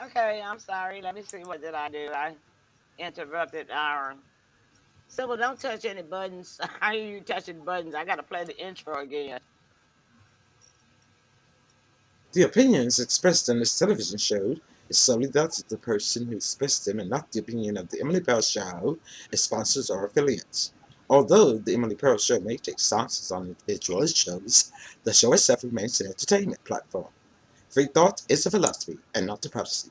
Okay, I'm sorry. Let me see. What did I do? I interrupted our. Sybil, don't touch any buttons. How are you touching buttons? I got to play the intro again. The opinions expressed on this television show is solely that of the person who expressed them and not the opinion of the Emily Pearl Show, its sponsors, or affiliates. Although the Emily Pearl Show may take stances on individual shows, the show itself remains an entertainment platform. Free thought is a philosophy and not a prophecy.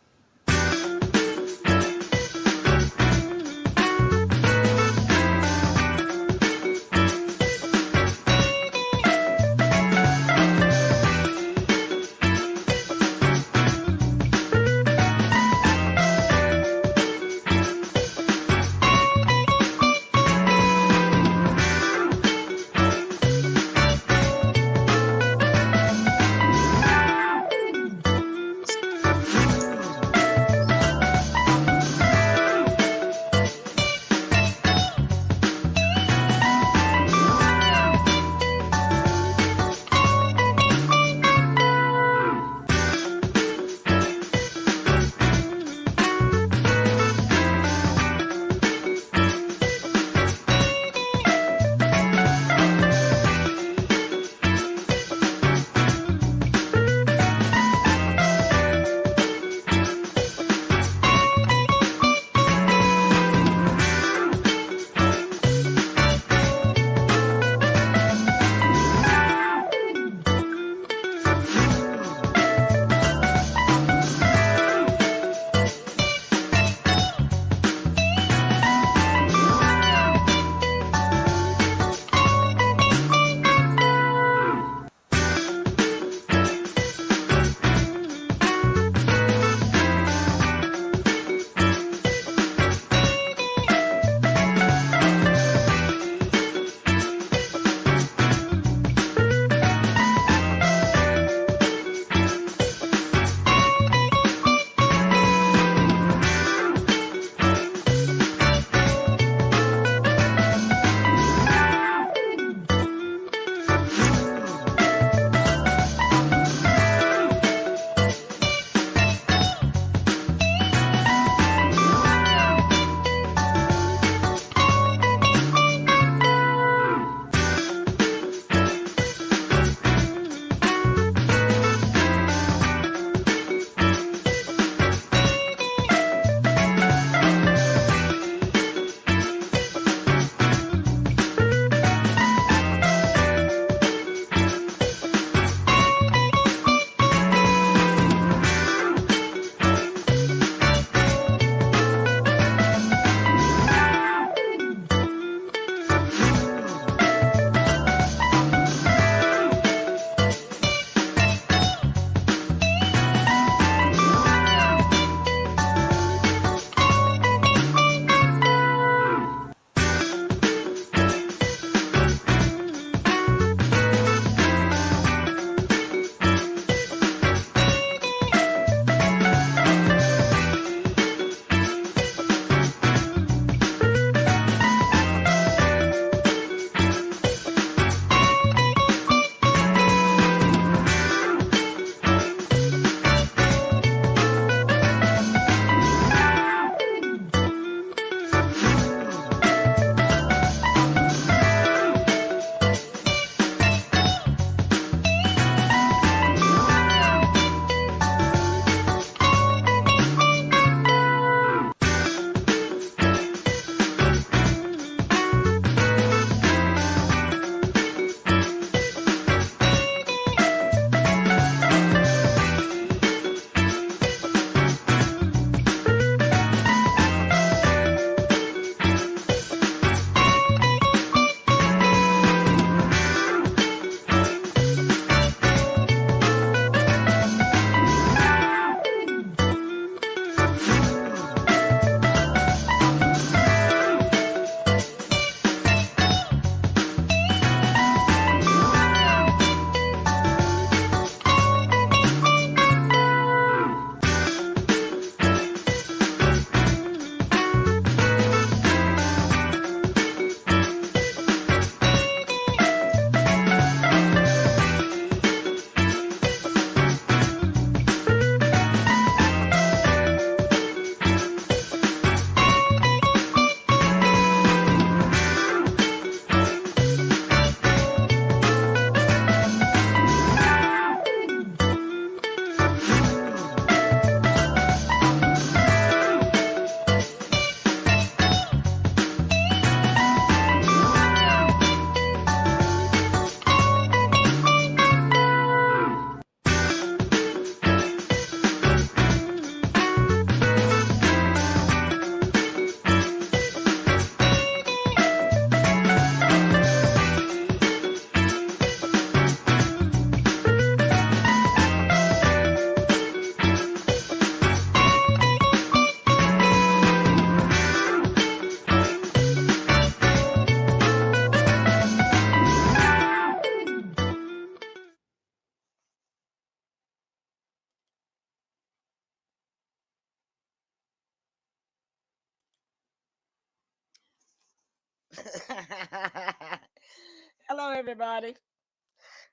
Hello, everybody.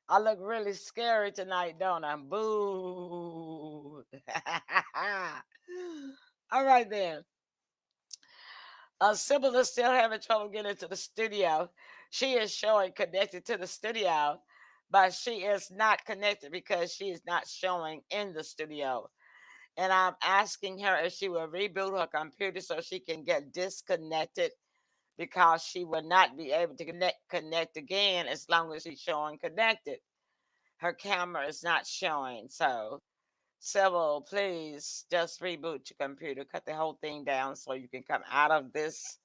I look really scary tonight, don't I? Boo. All right, then. Sybil is still having trouble getting to the studio. She is showing connected to the studio, but she is not connected because she is not showing in the studio. And I'm asking her if she will reboot her computer so she can get disconnected because she will not be able to connect again as long as she's showing connected. Her camera is not showing. So, Sybil, please just reboot your computer, cut the whole thing down so you can come out of this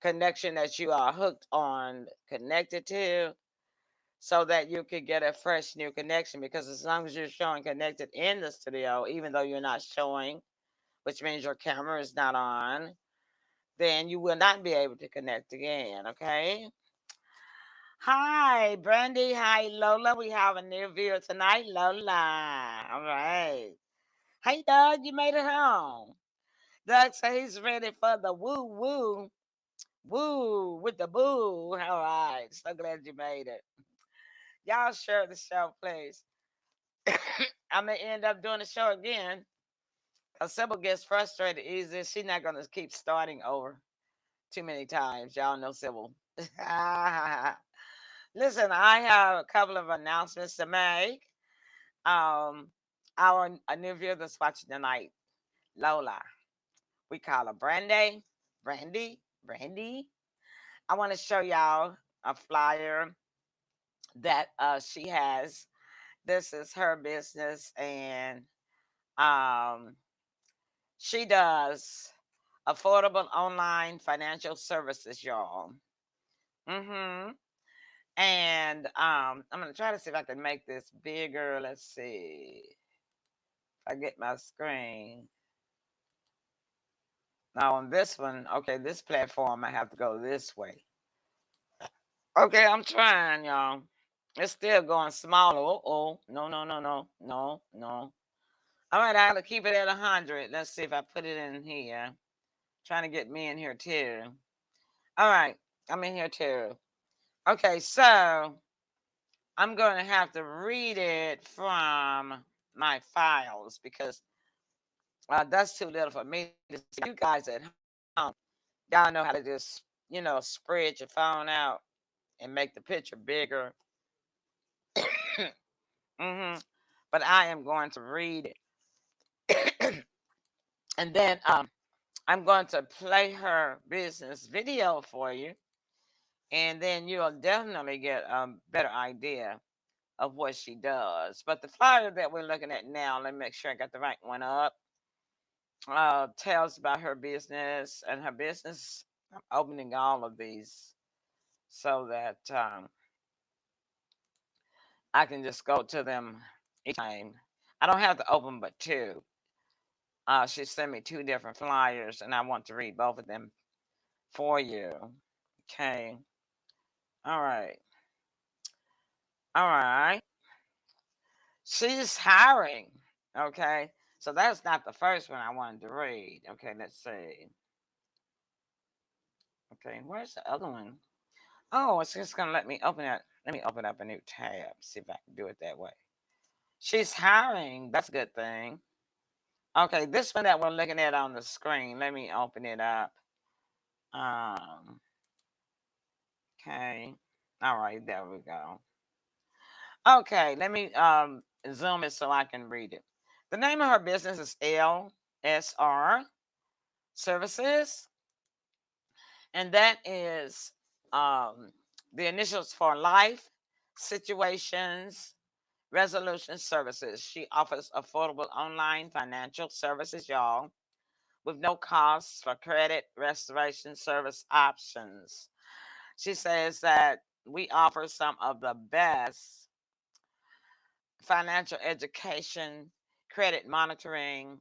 connection that you are hooked on, connected to, so that you can get a fresh new connection. Because as long as you're showing connected in the studio, even though you're not showing, which means your camera is not on, then you will not be able to connect again. Okay. Hi, Brandy. Hi, Lola. We have a new viewer tonight, Lola. All right. Hey, Doug, you made it home. Doug said he's ready for the woo woo. Woo with the boo. All right. So glad you made it. Y'all share the show, please. I'm going to end up doing the show again because Sybil gets frustrated easy. She's not going to keep starting over too many times. Y'all know Sybil. Listen, I have a couple of announcements to make. Um, our a new viewer that's watching tonight, Lola. We call her Brandy. Brandy. I want to show y'all a flyer that she has. This is her business, and um, she does affordable online financial services, y'all. Mm-hmm. And I'm gonna try to see if I can make this bigger. Let's see. If I get my screen. Now on this one, okay, this platform I have to go this way. Okay, I'm trying, y'all. It's still going smaller. Oh, no. All right, I gotta keep it at 100. Let's see if I put it in here. Trying to get me in here too. All right, I'm in here too. Okay, so I'm going to have to read it from my files because that's too little for me to see. You guys at home, y'all know how to just, spread your phone out and make the picture bigger. hmm But I am going to read it. And then I'm going to play her business video for you. And then you'll definitely get a better idea of what she does. But the flyer that we're looking at now, let me make sure I got the right one up, tells about her business and her business. I'm opening all of these so that I can just go to them each time. I don't have to open but two. She sent me two different flyers, and I want to read both of them for you. Okay. All right. All right. She's hiring. Okay. So that's not the first one I wanted to read. Okay, let's see. Okay, where's the other one? Oh, it's just gonna let me open it. Let me open up a new tab. See if I can do it that way. She's hiring. That's a good thing. Okay, this one that we're looking at on the screen. Let me open it up. Um. Okay. All right. There we go. Okay. Let me zoom it so I can read it. The name of her business is LSR Services, and that is um the initials for life situations resolution services. She offers affordable online financial services, y'all, with no costs for credit restoration service options. She says that we offer some of the best financial education, credit monitoring,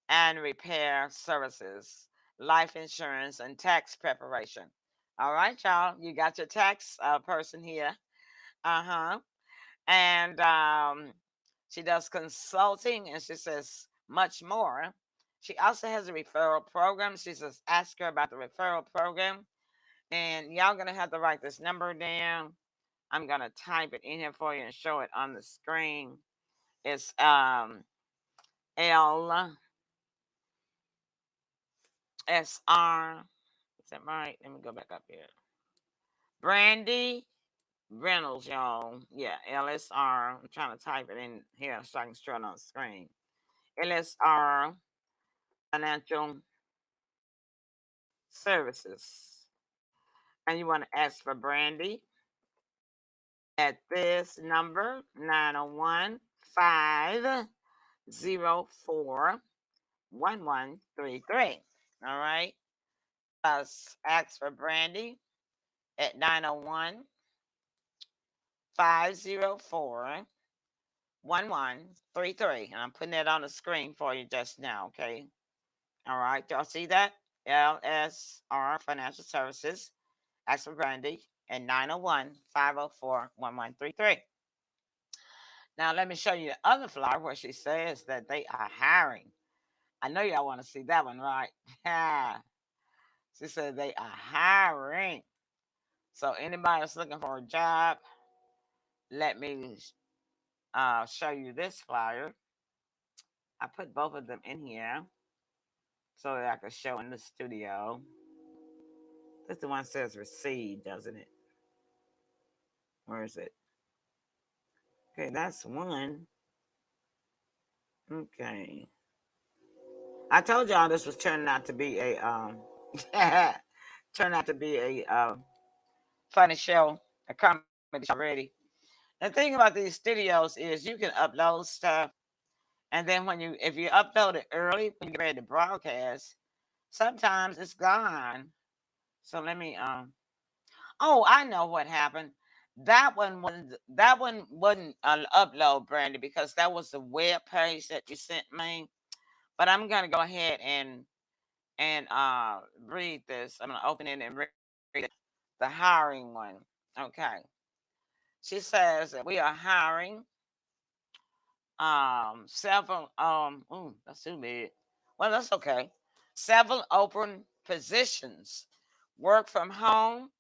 and repair services, life insurance, and tax preparation. All right, y'all, you got your tax person here. Uh huh. And she does consulting, and she says much more. She also has a referral program. She says ask her about the referral program, And y'all gonna have to write this number down. I'm gonna type it in here for you and show it on the screen. It's LSR. Is that right? Let me go back up here. Brandy Reynolds, y'all. Yeah, LSR. I'm trying to type it in here so I can show it on the screen. LSR Financial Services. And you want to ask for Brandy at this number, 901 504 1133. All right. Ask for Brandy at 901 504 1133. And I'm putting that on the screen for you just now. Okay. All right. Y'all see that? LSR Financial Services. Ask for Brandy at 901 504 1133. Now, let me show you the other flyer where she says that they are hiring. I know y'all want to see that one, right? She said they are hiring. So, anybody that's looking for a job, let me show you this flyer. I put both of them in here so that I can show in the studio. This the one that says receive, doesn't it? Where is it? Okay, that's one. Okay. I told y'all this was turning out to be a turn out to be a funny show, a comedy show already. The thing about these studios is you can upload stuff, and then if you upload it early when you get ready to broadcast, sometimes it's gone. So let me oh, I know what happened. That one wouldn't upload, Brandy, because that was the web page that you sent me. But I'm gonna go ahead and read this. I'm gonna open it and read it. The hiring one. Okay. She says that we are hiring several ooh, that's too big. Well, that's okay. Several open positions. Work from home,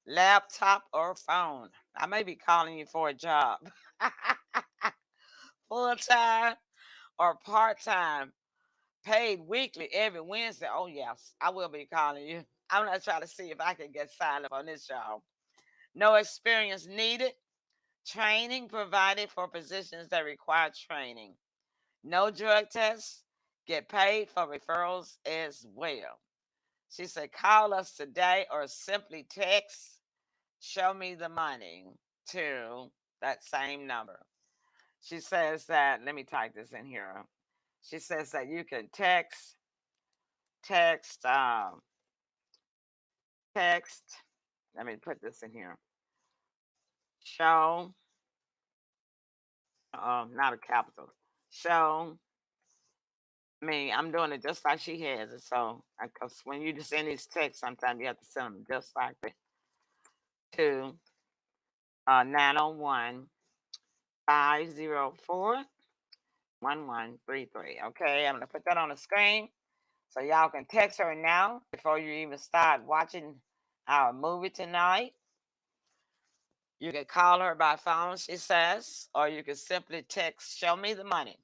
laptop or phone. I may be calling you for a job. Full time or part time. Paid weekly every Wednesday. Oh yes, I will be calling you. I'm gonna try to see if I can get signed up on this job. No experience needed. Training provided for positions that require training. No drug tests. Get paid for referrals as well. She said, call us today or simply text, show me the money to that same number. She says that, let me type this in here. She says that you can text, text, let me put this in here. Show, not a capital. Show me. I'm doing it just like she has it. So, because when you just send these texts, sometimes you have to send them just like that to 901 504 1133. Okay, I'm going to put that on the screen so y'all can text her now before you even start watching our movie tonight. You can call her by phone, she says, or you can simply text Show Me the Money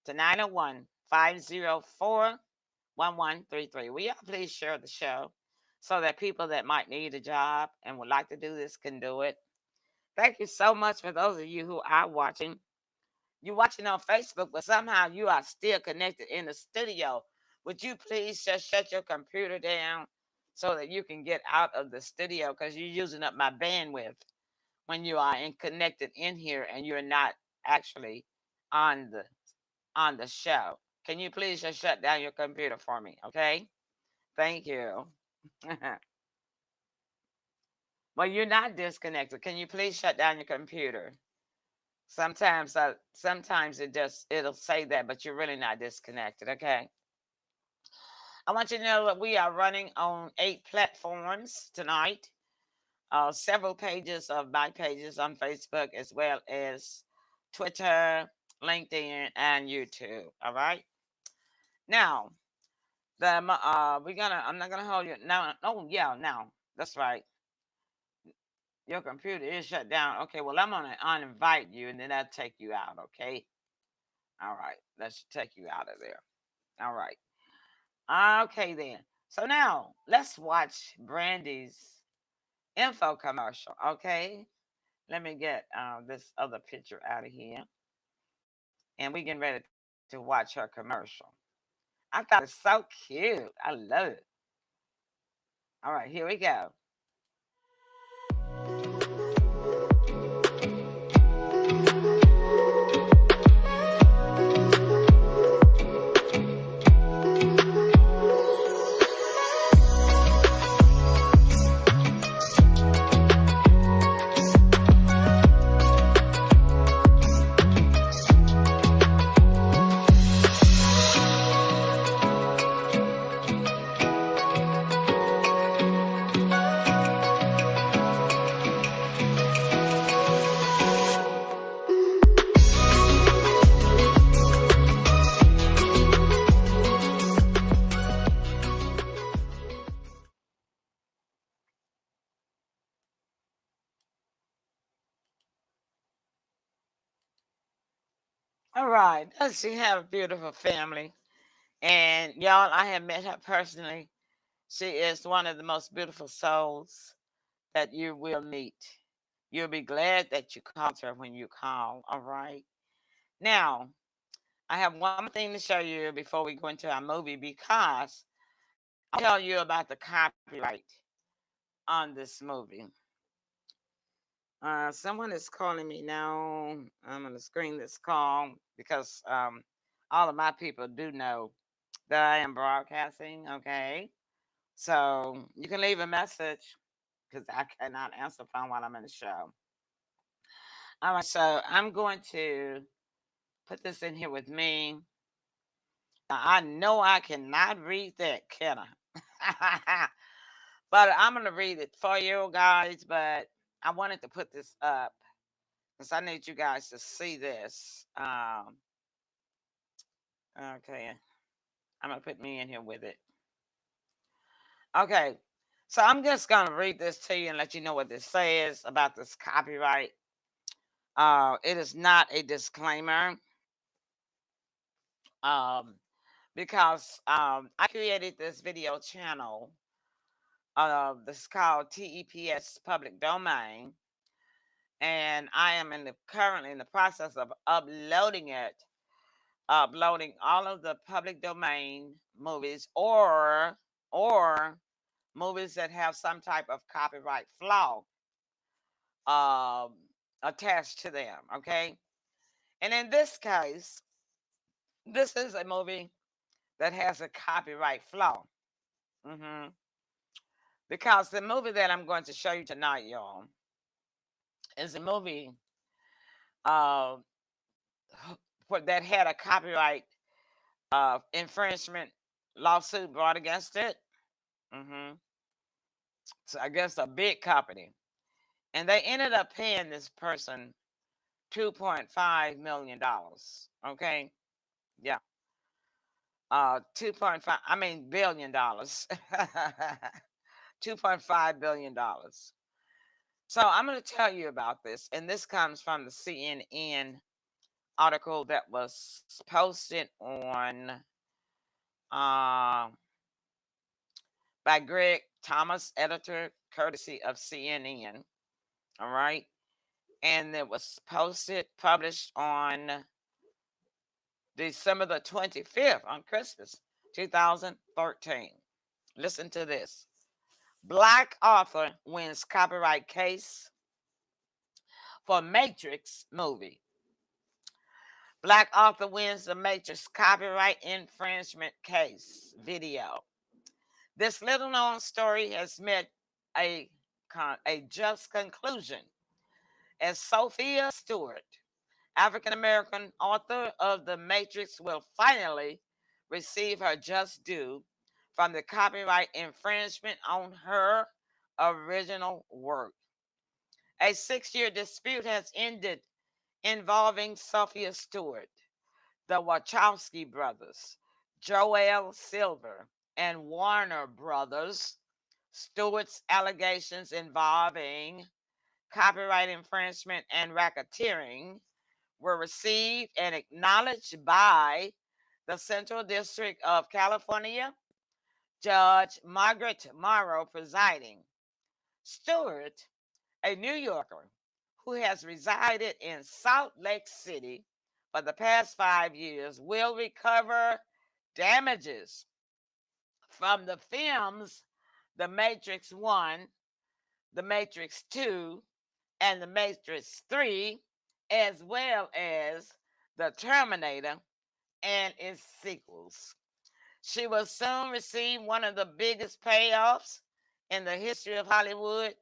to 901 504 1133. Will y'all please share the show so that people that might need a job and would like to do this can do it? Thank you so much for those of you who are watching. You're watching on Facebook, but somehow you are still connected in the studio. Would you please just shut your computer down so that you can get out of the studio because you're using up my bandwidth when you are connected in here and you're not actually on the show. Can you please just shut down your computer for me? Okay. Thank you. Well, you're not disconnected. Can you please shut down your computer? Sometimes it'll say that, but you're really not disconnected. Okay. I want you to know that we are running on 8 platforms tonight. Several pages of my pages on Facebook as well as Twitter, LinkedIn, and YouTube. All right. Now, I'm not gonna hold you now. Oh yeah, now that's right. Your computer is shut down. Okay, well, I'm going to uninvite you and then I'll take you out, okay? All right, let's take you out of there. All right. Okay, then. So now let's watch Brandy's info commercial, okay? Let me get this other picture out of here. And we getting ready to watch her commercial. I thought it was so cute. I love it. All right, here we go. All right, does she have a beautiful family? And y'all, I have met her personally. She is one of the most beautiful souls that you will meet. You'll be glad that you called her when you call. All right. Now, I have one more thing to show you before we go into our movie because I'll tell you about the copyright on this movie. Someone is calling me now. I'm going to screen this call because all of my people do know that I am broadcasting. Okay. So you can leave a message because I cannot answer phone while I'm in the show. All right. So I'm going to put this in here with me. Now, I know I cannot read that, can I? But I'm going to read it for you guys. But I wanted to put this up because I need you guys to see this. Okay. I'm going to put me in here with it. Okay. So I'm just going to read this to you and let you know what this says about this copyright. It is not a disclaimer um, because I created this video channel. This is called TEPS Public Domain, and I am currently in the process of uploading all of the public domain movies or movies that have some type of copyright flaw um, attached to them. Okay, and in this case, this is a movie that has a copyright flaw. hmm Because the movie that I'm going to show you tonight, y'all, is a movie uh, that had a copyright infringement lawsuit brought against it. hmm So I guess a big company, and they ended up paying this person $2.5 million. Okay, yeah, 2.5. I mean $1 billion, $2.5 billion. So I'm going to tell you about this, and this comes from the CNN article that was posted on uh, by Greg Thomas, editor, courtesy of CNN. All right, and it was published on December the 25th on Christmas, 2013. Listen to this: Black author wins copyright case for Matrix movie. Black author wins the Matrix copyright infringement case video. This little known story has met a, a just conclusion as Sophia Stewart, African American author of The Matrix, will finally receive her just due from the copyright infringement on her original work. A 6-year dispute has ended involving Sophia Stewart, the Wachowski brothers, Joel Silver, and Warner Brothers. Stewart's allegations involving copyright infringement, and racketeering were received and acknowledged by the Central District of California, Judge Margaret Morrow presiding. Stewart, a New Yorker who has resided in Salt Lake City for the past 5 years, will recover damages from the films The Matrix 1, The Matrix 2, and The Matrix 3, as well as The Terminator and its sequels. She will soon receive one of the biggest payoffs in the history of Hollywood,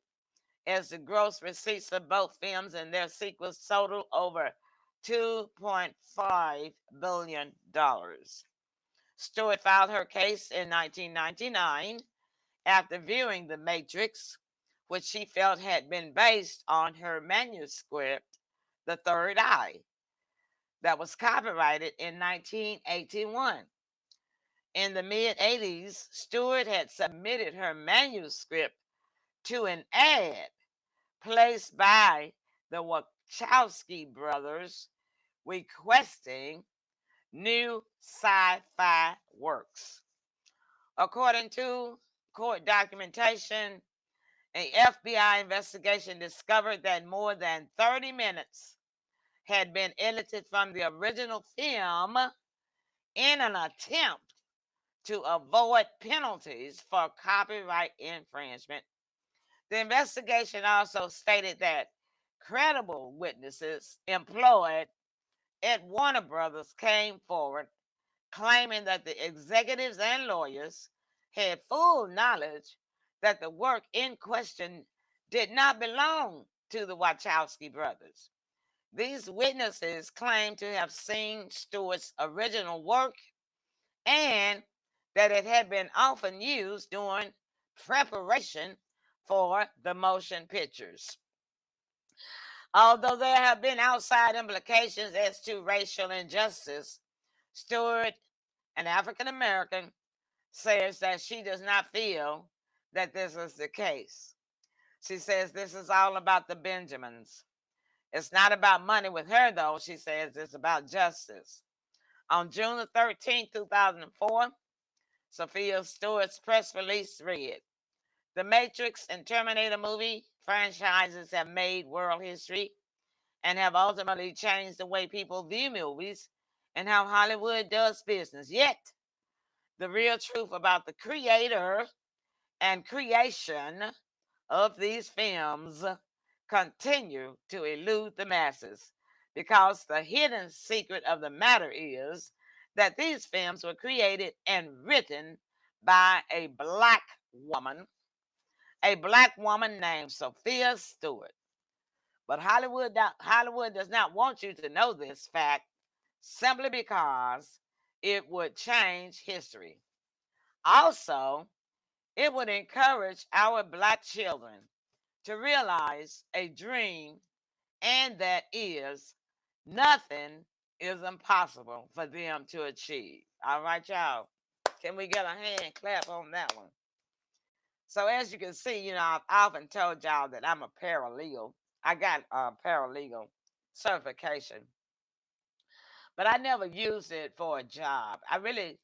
as the gross receipts of both films and their sequels total over $2.5 billion. Stewart filed her case in 1999 after viewing The Matrix, which she felt had been based on her manuscript, The Third Eye, that was copyrighted in 1981. In the mid 80s, Stewart had submitted her manuscript to an ad placed by the Wachowski brothers requesting new sci fi works. According to court documentation, an FBI investigation discovered that more than 30 minutes had been edited from the original film in an attempt to avoid penalties for copyright infringement. The investigation also stated that credible witnesses employed at Warner Brothers came forward claiming that the executives and lawyers had full knowledge that the work in question did not belong to the Wachowski brothers. These witnesses claimed to have seen Stewart's original work and that it had been often used during preparation for the motion pictures. Although there have been outside implications as to racial injustice, Stewart, an African American, says that she does not feel that this is the case. She says this is all about the Benjamins. It's not about money with her, though. She says it's about justice. On June the 13th, 2004, Sophia Stewart's press release read, "The Matrix and Terminator movie franchises have made world history and have ultimately changed the way people view movies and how Hollywood does business. Yet, the real truth about the creator and creation of these films continue to elude the masses, because the hidden secret of the matter is that these films were created and written by a black woman named Sophia Stewart. But Hollywood does not want you to know this fact simply because it would change history. Also, it would encourage our black children to realize a dream, and that is nothing is impossible for them to achieve. All right, y'all. Can we get a hand clap on that one? So as you can see, I've often told y'all that I'm a paralegal. I got a paralegal certification, but I never used it for a job. I really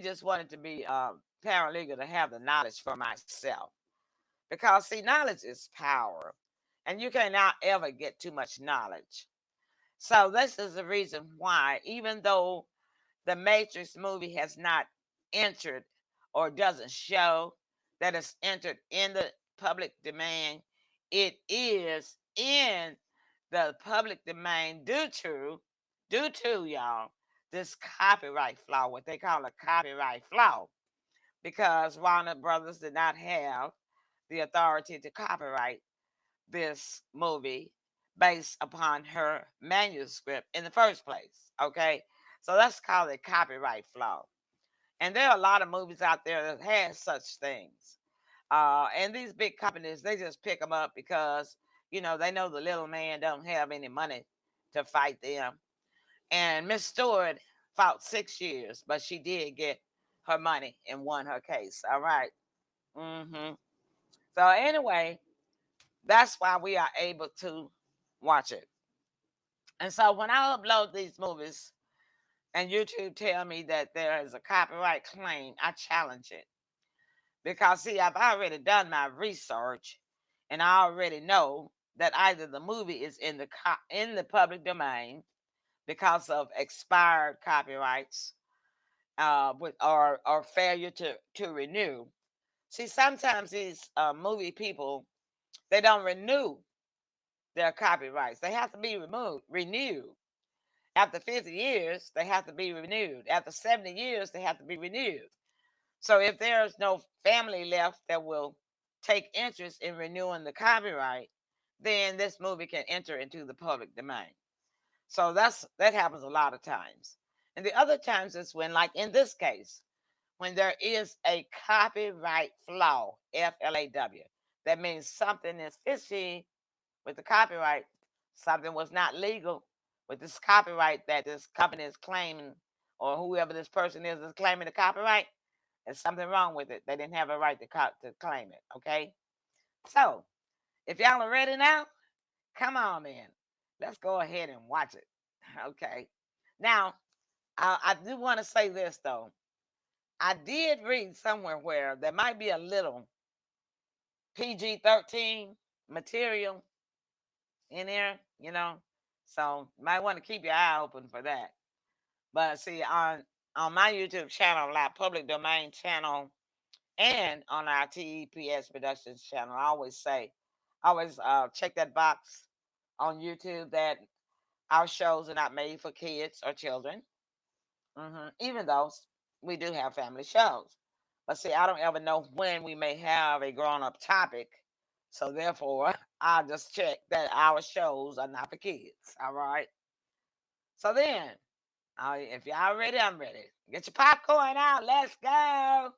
just wanted to be a paralegal to have the knowledge for myself. Because, see, knowledge is power, and you cannot ever get too much knowledge. So, this is the reason why, even though the Matrix movie has not entered or doesn't show that it's entered in the public domain, it is in the public domain due to y'all, this copyright flaw, what they call a copyright flaw, because Warner Brothers did not have the authority to copyright this movie based upon her manuscript in the first place. Okay, so that's called a copyright flaw. And there are a lot of movies out there that has such things. And these big companies, they just pick them up because they know the little man don't have any money to fight them. And Miss Stewart fought 6 years, but she did get her money and won her case. All right. So anyway, That's why we are able to watch it. And so when I upload these movies and YouTube tell me that there is a copyright claim, I challenge it. Because see, I've already done my research and I already know that either the movie is in the public domain because of expired copyrights, or failure to renew. See, sometimes these movie people, they don't renew their copyrights. They have to be renewed. After 50 years, they have to be renewed. After 70 years, they have to be renewed. So if there's no family left that will take interest in renewing the copyright, then this movie can enter into the public domain. So that happens a lot of times. And the other times is when, like in this case, when there is a copyright flaw, FLAW. That means something is fishy with the copyright. Something was not legal with this copyright that this company is claiming, or whoever this person is claiming the copyright. There's something wrong with it. They didn't have a right to claim it. Okay. So if y'all are ready now, come on in. Let's go ahead and watch it. Okay. Now, I do want to say this though. I did read somewhere where there might be a little PG-13 material in there, so you might want to keep your eye open for that. But see, on my YouTube channel, like public domain channel, and on our TEPS Productions channel, I always check that box on YouTube that our shows are not made for kids or children. Even though we do have family shows. But see, I don't ever know when we may have a grown-up topic. So therefore, I'll just check that our shows are not for kids. All right. So then, if y'all ready, I'm ready. Get your popcorn out. Let's go.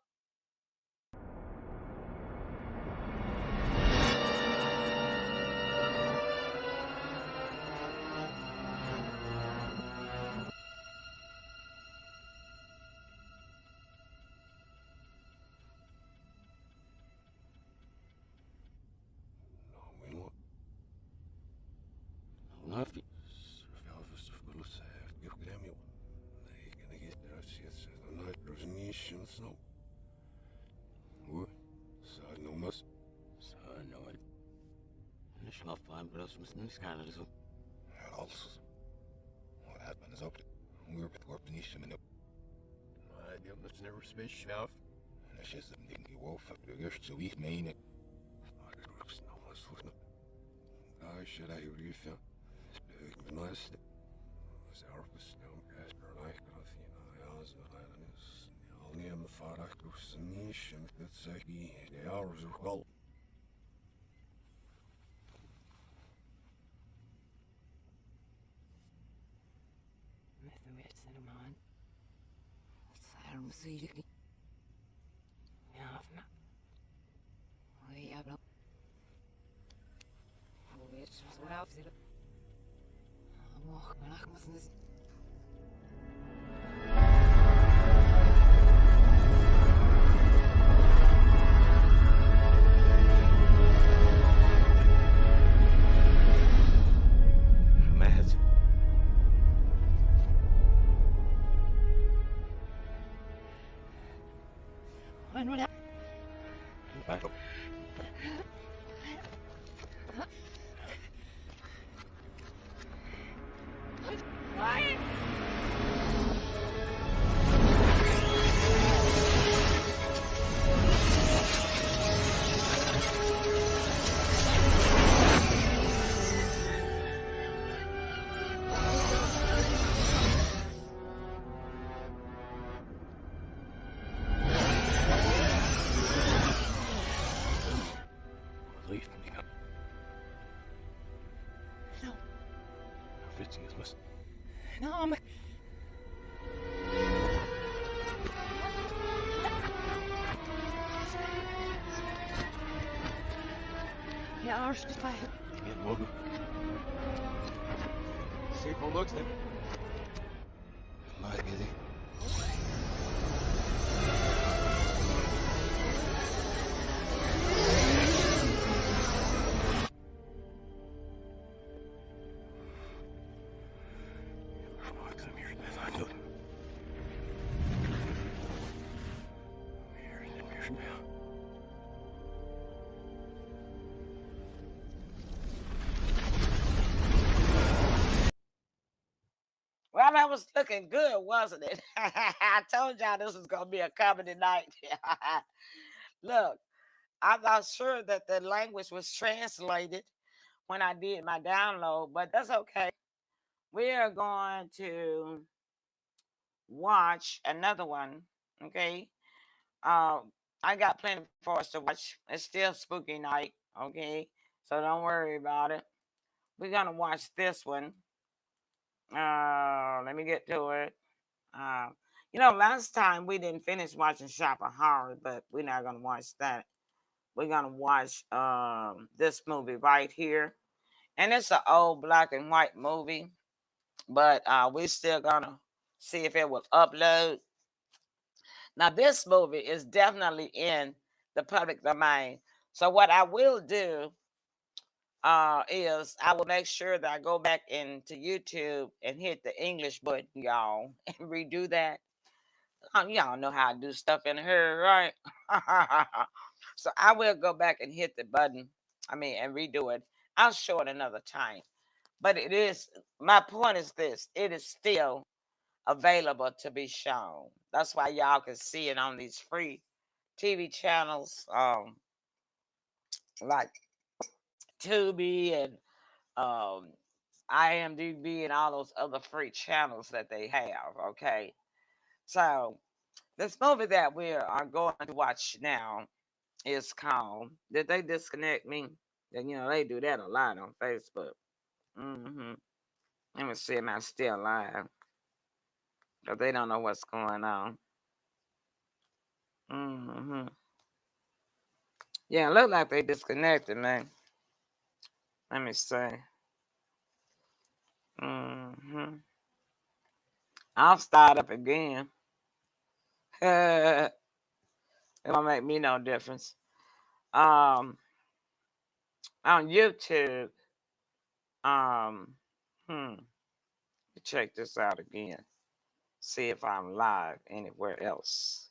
Y'all, that was looking good, wasn't it? I told y'all this was gonna be a comedy night. Look, I'm not sure that the language was translated when I did my download, but that's okay. We are going to watch another one. Okay. I got plenty for us to watch. It's still spooky night. Okay. So don't worry about it. We're gonna watch this one. Let me get to it. Uh, last time we didn't finish watching Shop of Horror, but we're not gonna watch that. We're gonna watch this movie right here, and it's an old black and white movie, but we're still gonna see if it will upload. Now, this movie is definitely in the public domain. So what I will do is I will make sure that I go back into YouTube and hit the English button, y'all, and redo that. Y'all know how to do stuff in a hurry, right? So I will go back and hit the button. And redo it. I'll show it another time. But my point is this: it is still available to be shown. That's why y'all can see it on these free TV channels, like Tubi and IMDb and all those other free channels that they have. Okay, so this movie that we are going to watch now is called "Did They Disconnect Me?" And they do that a lot on Facebook. Let me see, am I still live? Because they don't know what's going on. Yeah, it look like they disconnected, man. Let me see. I'll start up again. It won't make me no difference. On YouTube, check this out again. See if I'm live anywhere else.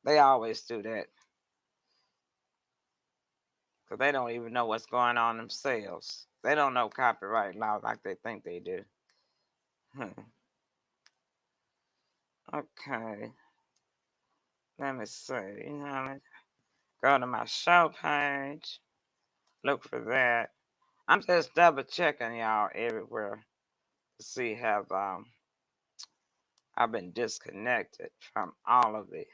They always do that. Because they don't even know what's going on themselves. They don't know copyright law like they think they do. Okay. Let me see. Go to my show page. Look for that. I'm just double checking y'all everywhere to see have I've been disconnected from all of the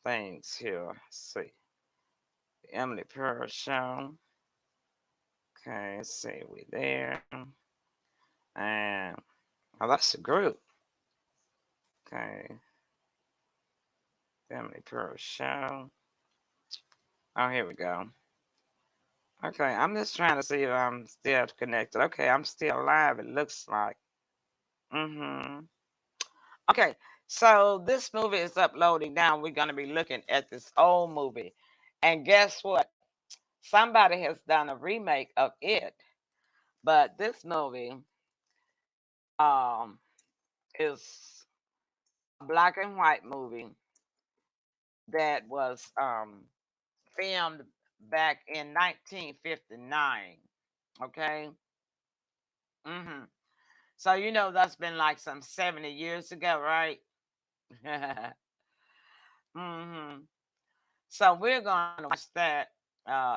things here. Let's see. The Emily Pearl Show. Okay, let's see, we there. And that's the group. Okay. The Emily Pearl Show. Oh, here we go. Okay, I'm just trying to see if I'm still connected. Okay, I'm still live, it looks like. Okay, so this movie is uploading now. We're going to be looking at this old movie. And guess what? Somebody has done a remake of it. But this movie is a black and white movie that was filmed back in 1959. Okay. So that's been like some 70 years ago, right? So we're going to watch that.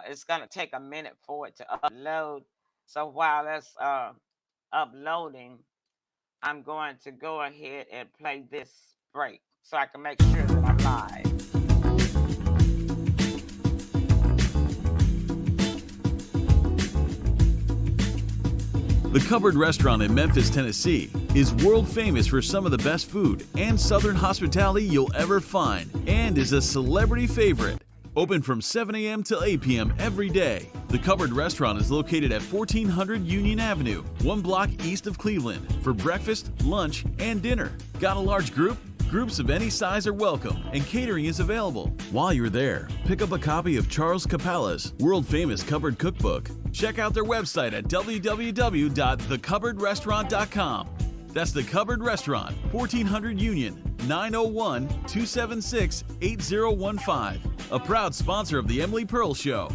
It's going to take a minute for it to upload. So while that's uploading, I'm going to go ahead and play this break so I can make sure that I'm live. The Cupboard Restaurant in Memphis, Tennessee is world famous for some of the best food and Southern hospitality you'll ever find, and is a celebrity favorite. Open from 7 a.m. till 8 p.m. every day. The Cupboard Restaurant is located at 1400 Union Avenue, 1 block east of Cleveland, for breakfast, lunch, and dinner. Got a large group? Groups of any size are welcome, and catering is available. While you're there, pick up a copy of Charles Capala's world-famous Cupboard Cookbook. Check out their website at www.thecupboardrestaurant.com. That's The Cupboard Restaurant, 1400 Union, 901-276-8015. A proud sponsor of The Emily Pearl Show.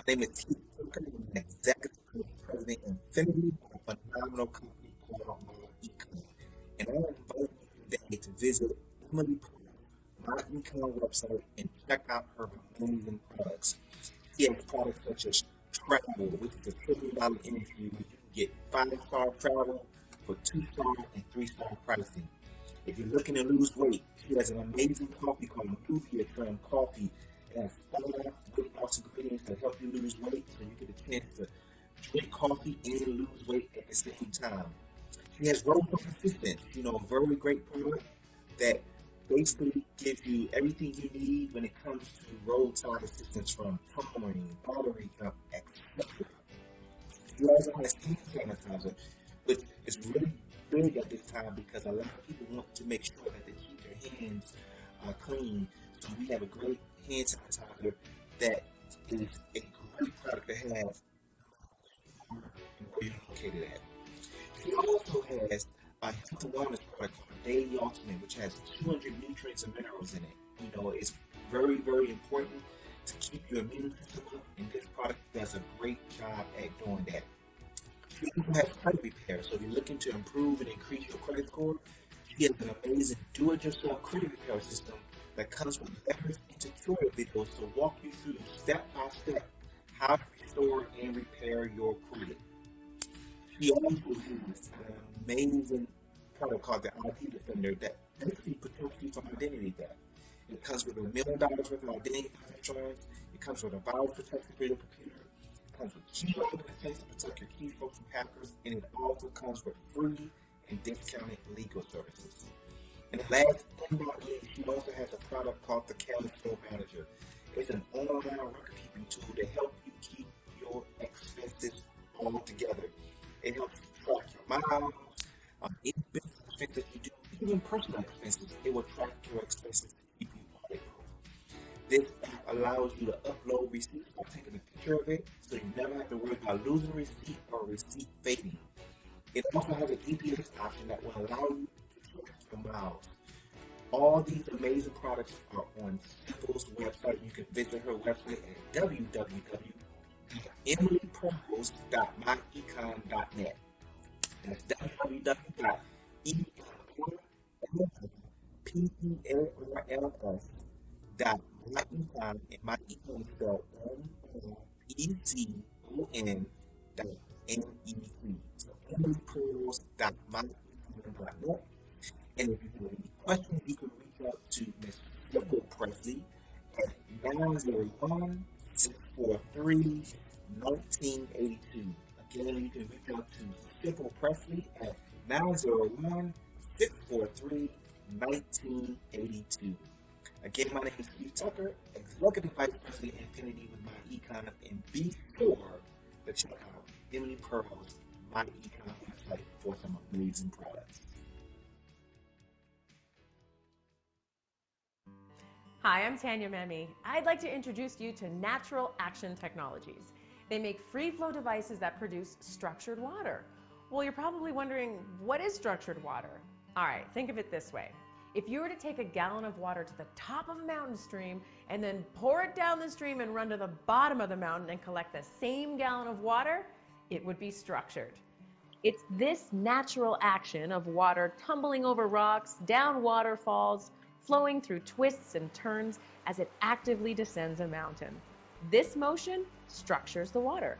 name is Keith Tucker. I'm an executive president of Infinity, a phenomenal company called MyEcon. And I invite you today to visit Emily Pearl's MyEcon website and check out her amazing products. She has products such as travel, which is a $1 trillion industry where you can get 5-star travel for 2-star and 3-star pricing. If you're looking to lose weight, she has an amazing coffee called Nubia Trim Coffee. It has 5 weight loss ingredients that help you lose weight, so you get a chance to drink coffee and lose weight at the same time. She has Roll for Persistence, a very great product that basically gives you everything you need when it comes to roadside assistance, from tumbling, battery up, etc. She also has hand sanitizer, which is really big at this time because a lot of people want to make sure that they keep their hands clean. So we have a great hand sanitizer that is a great product to have and where you're located at. She also has a health and wellness product called Daily Ultimate, which has 200 nutrients and minerals in it. It's very, very important to keep your immune system up, and this product does a great job at doing that. She also has credit repair, so if you're looking to improve and increase your credit score, she has an amazing do-it-yourself credit repair system that comes with letters and tutorial videos to walk you through step-by-step how to restore and repair your credit. She also uses an amazing product called the ID Defender that basically protects you from identity theft. It comes with $1 million worth of identity insurance. It comes with a virus protector for your computer. It comes with keylogger defense to protect your keystrokes from hackers, and it also comes with free and discounted legal services. And the last thing about it, she also has a product called the Cash Flow Manager. It's an online record-keeping tool to help you keep your expenses all together. It helps you track your miles, any business expenses you do, even personal expenses. It will track your expenses to keep you audit-proof. This app allows you to upload receipts by taking a picture of it, so you never have to worry about losing a receipt or a receipt fading. It also has an EPS option that will allow you to track your miles. All these amazing products are on Simple's website. You can visit her website at www.emilypearls.myecon.net. That's www.emilypearls.myecon, and my econ is spelled ECON.NEC. So emilypearls.myecon.net. And if you have any questions, you can reach out to Ms. Simple Presley at 901-643-1982. Again, you can reach out to Simple Presley at 901-643-1982. Again, my name is Keith Tucker, Executive Vice President of Infinity with MyEcon, and be sure to check out Emily Pearl's MyEcon website for some amazing products. Hi, I'm Tanya Memi. I'd like to introduce you to Natural Action Technologies. They make free flow devices that produce structured water. Well, you're probably wondering, what is structured water? All right, think of it this way. If you were to take a gallon of water to the top of a mountain stream and then pour it down the stream and run to the bottom of the mountain and collect the same gallon of water, it would be structured. It's this natural action of water tumbling over rocks, down waterfalls, flowing through twists and turns as it actively descends a mountain. This motion structures the water.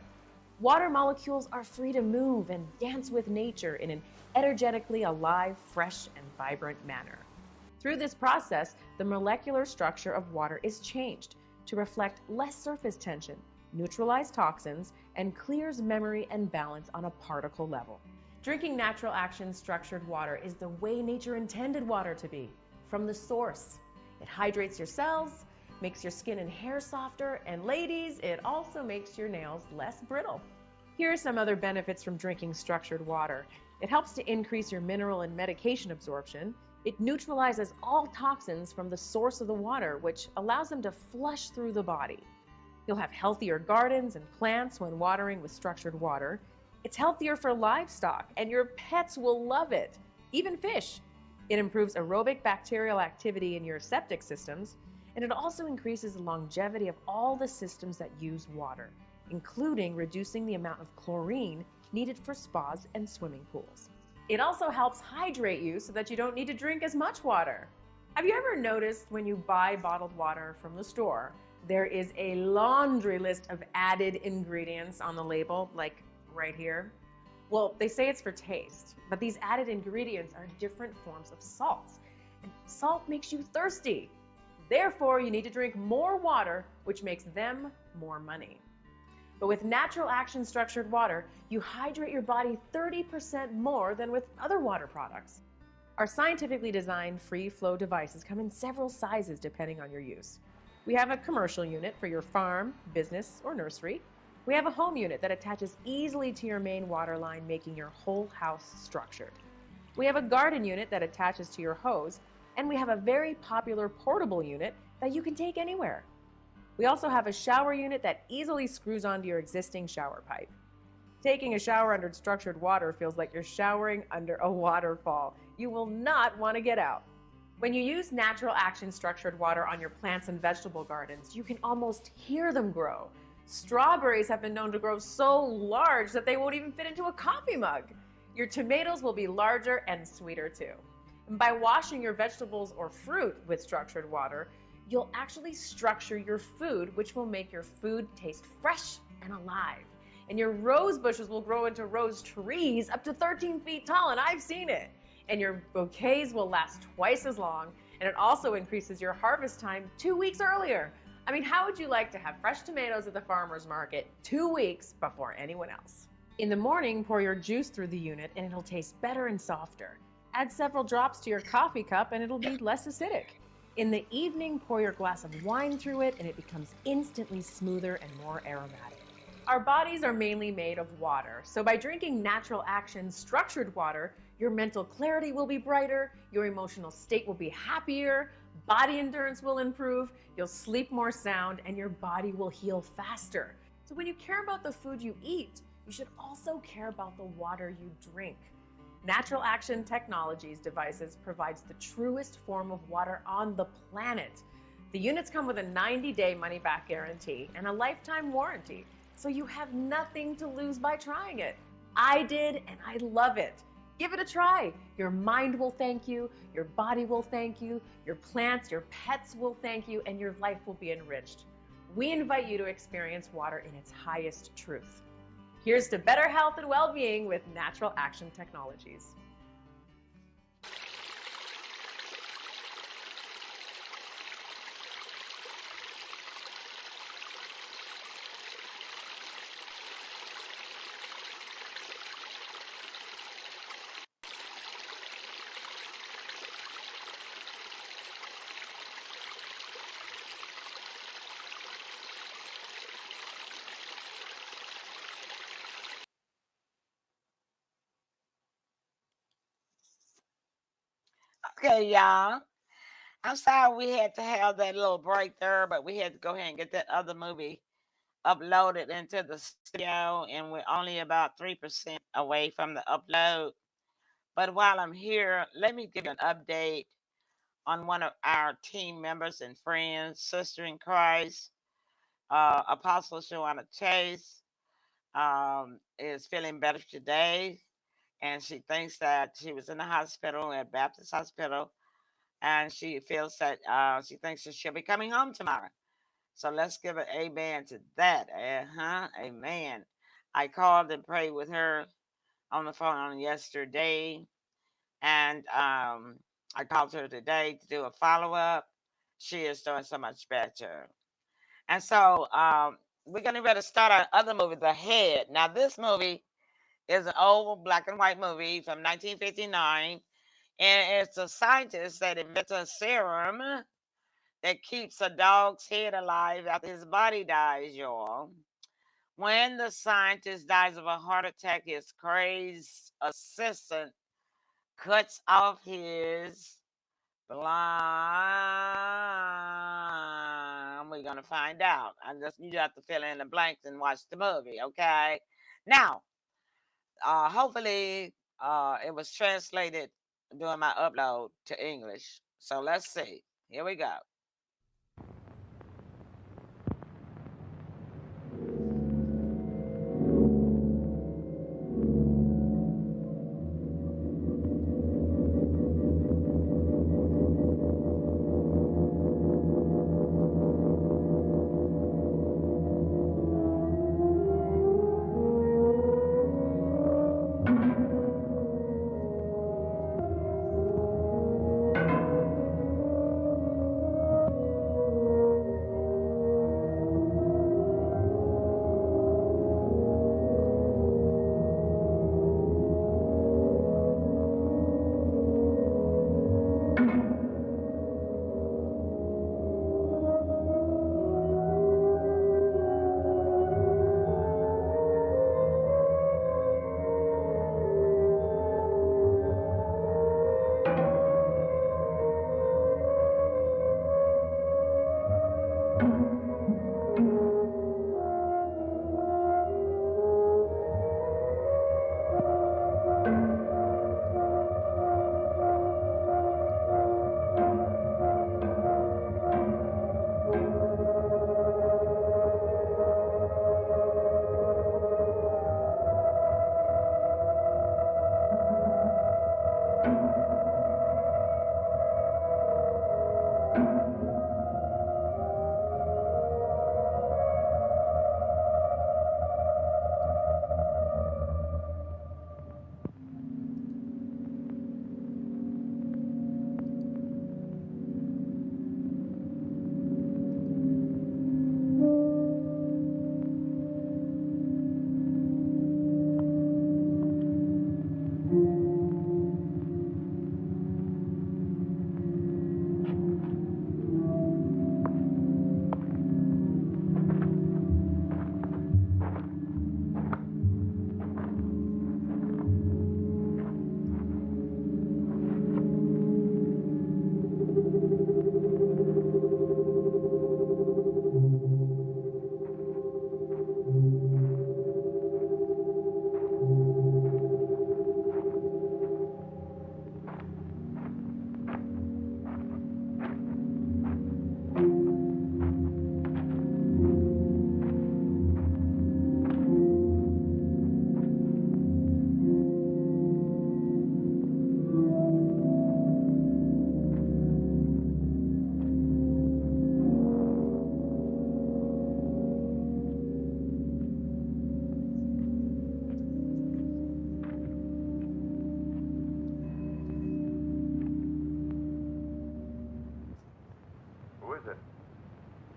Water molecules are free to move and dance with nature in an energetically alive, fresh, and vibrant manner. Through this process, the molecular structure of water is changed to reflect less surface tension, neutralize toxins, and clears memory and balance on a particle level. Drinking Natural Action structured water is the way nature intended water to be, from the source. It hydrates your cells, makes your skin and hair softer, and ladies, it also makes your nails less brittle. Here are some other benefits from drinking structured water. It helps to increase your mineral and medication absorption. It neutralizes all toxins from the source of the water, which allows them to flush through the body. You'll have healthier gardens and plants when watering with structured water. It's healthier for livestock, and your pets will love it, even fish. It improves aerobic bacterial activity in your septic systems, and it also increases the longevity of all the systems that use water. including reducing the amount of chlorine needed for spas and swimming pools. It also helps hydrate you so that you don't need to drink as much water. Have you ever noticed when you buy bottled water from the store, there is a laundry list of added ingredients on the label, like right here? Well, they say it's for taste, but these added ingredients are different forms of salt. And salt makes you thirsty. Therefore, you need to drink more water, which makes them more money. But with Natural Action Structured Water, you hydrate your body 30% more than with other water products. Our scientifically designed free flow devices come in several sizes depending on your use. We have a commercial unit for your farm, business, or nursery. We have a home unit that attaches easily to your main water line, making your whole house structured. We have a garden unit that attaches to your hose, and we have a very popular portable unit that you can take anywhere. We also have a shower unit that easily screws onto your existing shower pipe. Taking a shower under structured water feels like you're showering under a waterfall. You will not want to get out. When you use Natural Action Structured Water on your plants and vegetable gardens, you can almost hear them grow. Strawberries have been known to grow so large that they won't even fit into a coffee mug. Your tomatoes will be larger and sweeter too. And by washing your vegetables or fruit with structured water, you'll actually structure your food, which will make your food taste fresh and alive. And your rose bushes will grow into rose trees up to 13 feet tall, and I've seen it. And your bouquets will last twice as long, and it also increases your harvest time 2 weeks earlier. I mean, how would you like to have fresh tomatoes at the farmer's market 2 weeks before anyone else? In the morning, pour your juice through the unit and it'll taste better and softer. Add several drops to your coffee cup and it'll be less acidic. In the evening, pour your glass of wine through it and it becomes instantly smoother and more aromatic. Our bodies are mainly made of water, so by drinking Natural Action Structured Water, your mental clarity will be brighter, your emotional state will be happier, body endurance will improve, you'll sleep more sound, and your body will heal faster. So when you care about the food you eat, you should also care about the water you drink. Natural Action Technologies devices provides the truest form of water on the planet. The units come with a 90-day money-back guarantee and a lifetime warranty, so you have nothing to lose by trying it. I did, and I love it. Give it a try. Your mind will thank you, your body will thank you, your plants, your pets will thank you, and your life will be enriched. We invite you to experience water in its highest truth. Here's to better health and well-being with Natural Action Technologies. Okay, y'all. I'm sorry we had to have that little break there, but we had to go ahead and get that other movie uploaded into the studio, and we're only about 3% away from the upload. But while I'm here, let me give you an update on one of our team members and friends, sister in Christ, Apostle Shawana Chase, is feeling better today. And she thinks that she was in the hospital at Baptist Hospital, and she feels that she thinks that she'll be coming home tomorrow. So let's give an amen to that. Amen. I called and prayed with her on the phone on yesterday, and I called her today to do a follow up. She is doing so much better. And so we're going to ready to start our other movie, The Head. Now, this movie is an old black and white movie from 1959, and it's a scientist that invents a serum that keeps a dog's head alive after his body dies, y'all. When the scientist dies of a heart attack, his crazed assistant cuts off his blind. We're gonna find out. You have to fill in the blanks and watch the movie, okay? Now, hopefully, it was translated during my upload to English. So let's see. Here we go.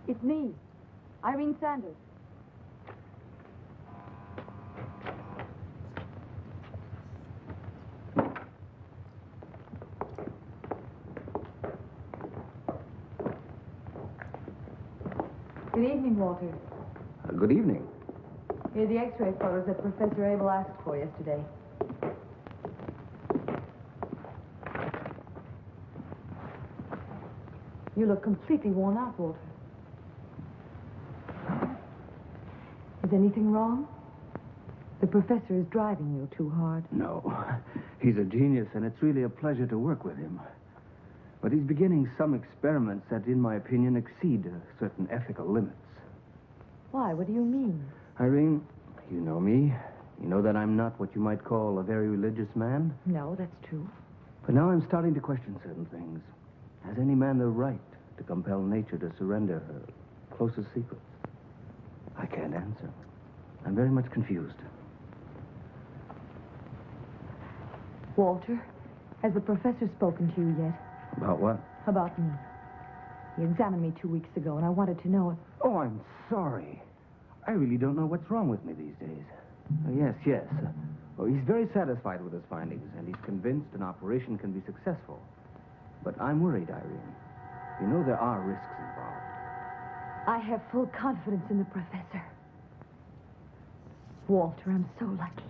It's me, Irene Sanders. Good evening, Walter. Good evening. Here are the X-ray photos that Professor Abel asked for yesterday. You look completely worn out, Walter. Is anything wrong? The professor is driving you too hard. No. He's a genius, and it's really a pleasure to work with him. But he's beginning some experiments that, in my opinion, exceed certain ethical limits. Why? What do you mean? Irene, you know me. You know that I'm not what you might call a very religious man. No, that's true. But now I'm starting to question certain things. Has any man the right to compel nature to surrender her closest secrets? I can't answer. I'm very much confused. Walter, has the professor spoken to you yet? About what? About me. He examined me 2 weeks ago, and I wanted to know if... Oh, I'm sorry. I really don't know what's wrong with me these days. Yes. Well, he's very satisfied with his findings, and he's convinced an operation can be successful. But I'm worried, Irene. You know there are risks involved. I have full confidence in the professor. Walter, I'm so lucky.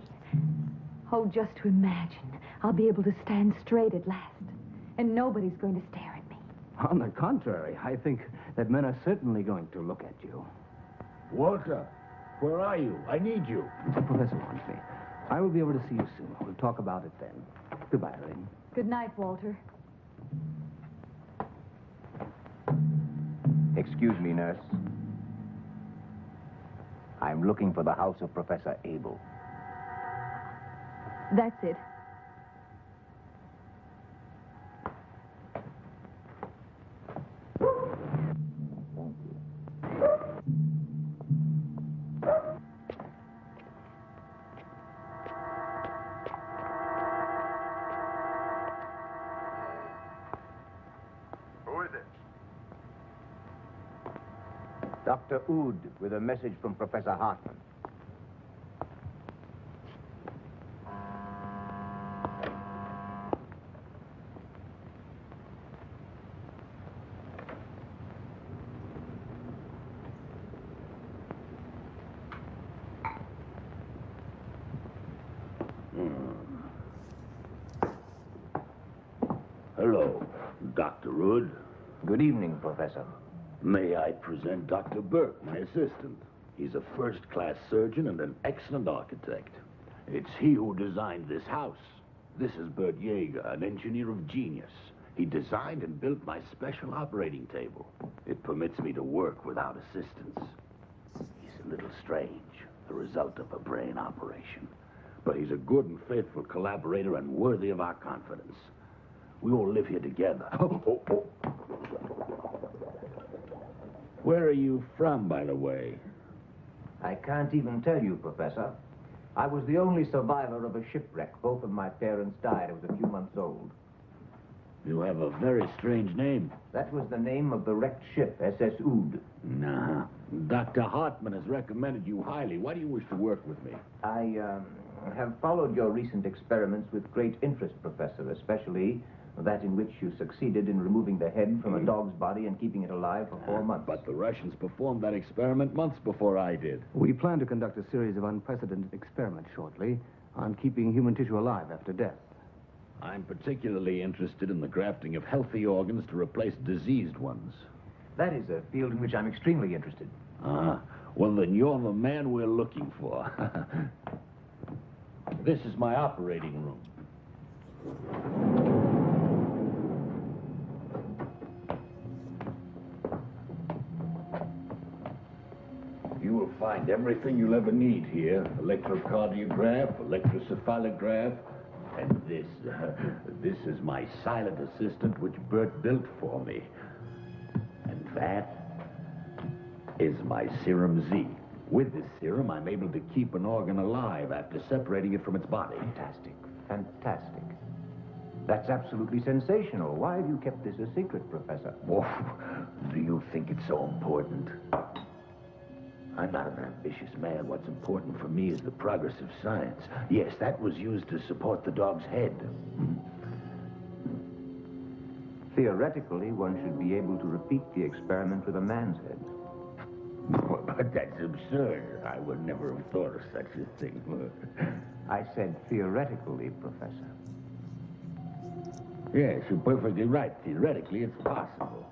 Oh, just to imagine, I'll be able to stand straight at last, and nobody's going to stare at me. On the contrary, I think that men are certainly going to look at you. Walter, where are you? I need you. The professor wants me. I will be able to see you soon. We'll talk about it then. Goodbye, Irene. Good night, Walter. Excuse me, nurse. I'm looking for the house of Professor Abel. That's it. Who is it? Dr. Oud with a message from Professor Hartman. Hello, Dr. Wood. Good evening, Professor. May I present Dr. Burke, my assistant? He's a first-class surgeon and an excellent architect. It's he who designed this house. This is Bert Yeager, an engineer of genius. He designed and built my special operating table. It permits me to work without assistance. He's a little strange, the result of a brain operation. But he's a good and faithful collaborator and worthy of our confidence. We all live here together. Where are you from, by the way? I can't even tell you, Professor. I was the only survivor of a shipwreck. Both of my parents died. I was a few months old. You have a very strange name. That was the name of the wrecked ship, SS Oud. Nah. Dr. Hartman has recommended you highly. Why do you wish to work with me? I have followed your recent experiments with great interest, Professor, especially that in which you succeeded in removing the head from a dog's body and keeping it alive for 4 months. But the Russians performed that experiment months before I did. We plan to conduct a series of unprecedented experiments shortly on keeping human tissue alive after death. I'm particularly interested in the grafting of healthy organs to replace diseased ones. That is a field in which I'm extremely interested. Well, then you're the man we're looking for. This is my operating room. You will find everything you'll ever need here. Electrocardiograph, electrocephalograph, and this is my silent assistant, which Bert built for me. And that is my Serum Z. With this serum, I'm able to keep an organ alive after separating it from its body. Fantastic, fantastic. That's absolutely sensational. Why have you kept this a secret, Professor? Oh, Do you think it's so important? I'm not an ambitious man. What's important for me is the progress of science. Yes, that was used to support the dog's head. Theoretically, one should be able to repeat the experiment with a man's head. But that's absurd. I would never have thought of such a thing. I said theoretically, Professor. Yes, you're perfectly right. Theoretically, it's possible.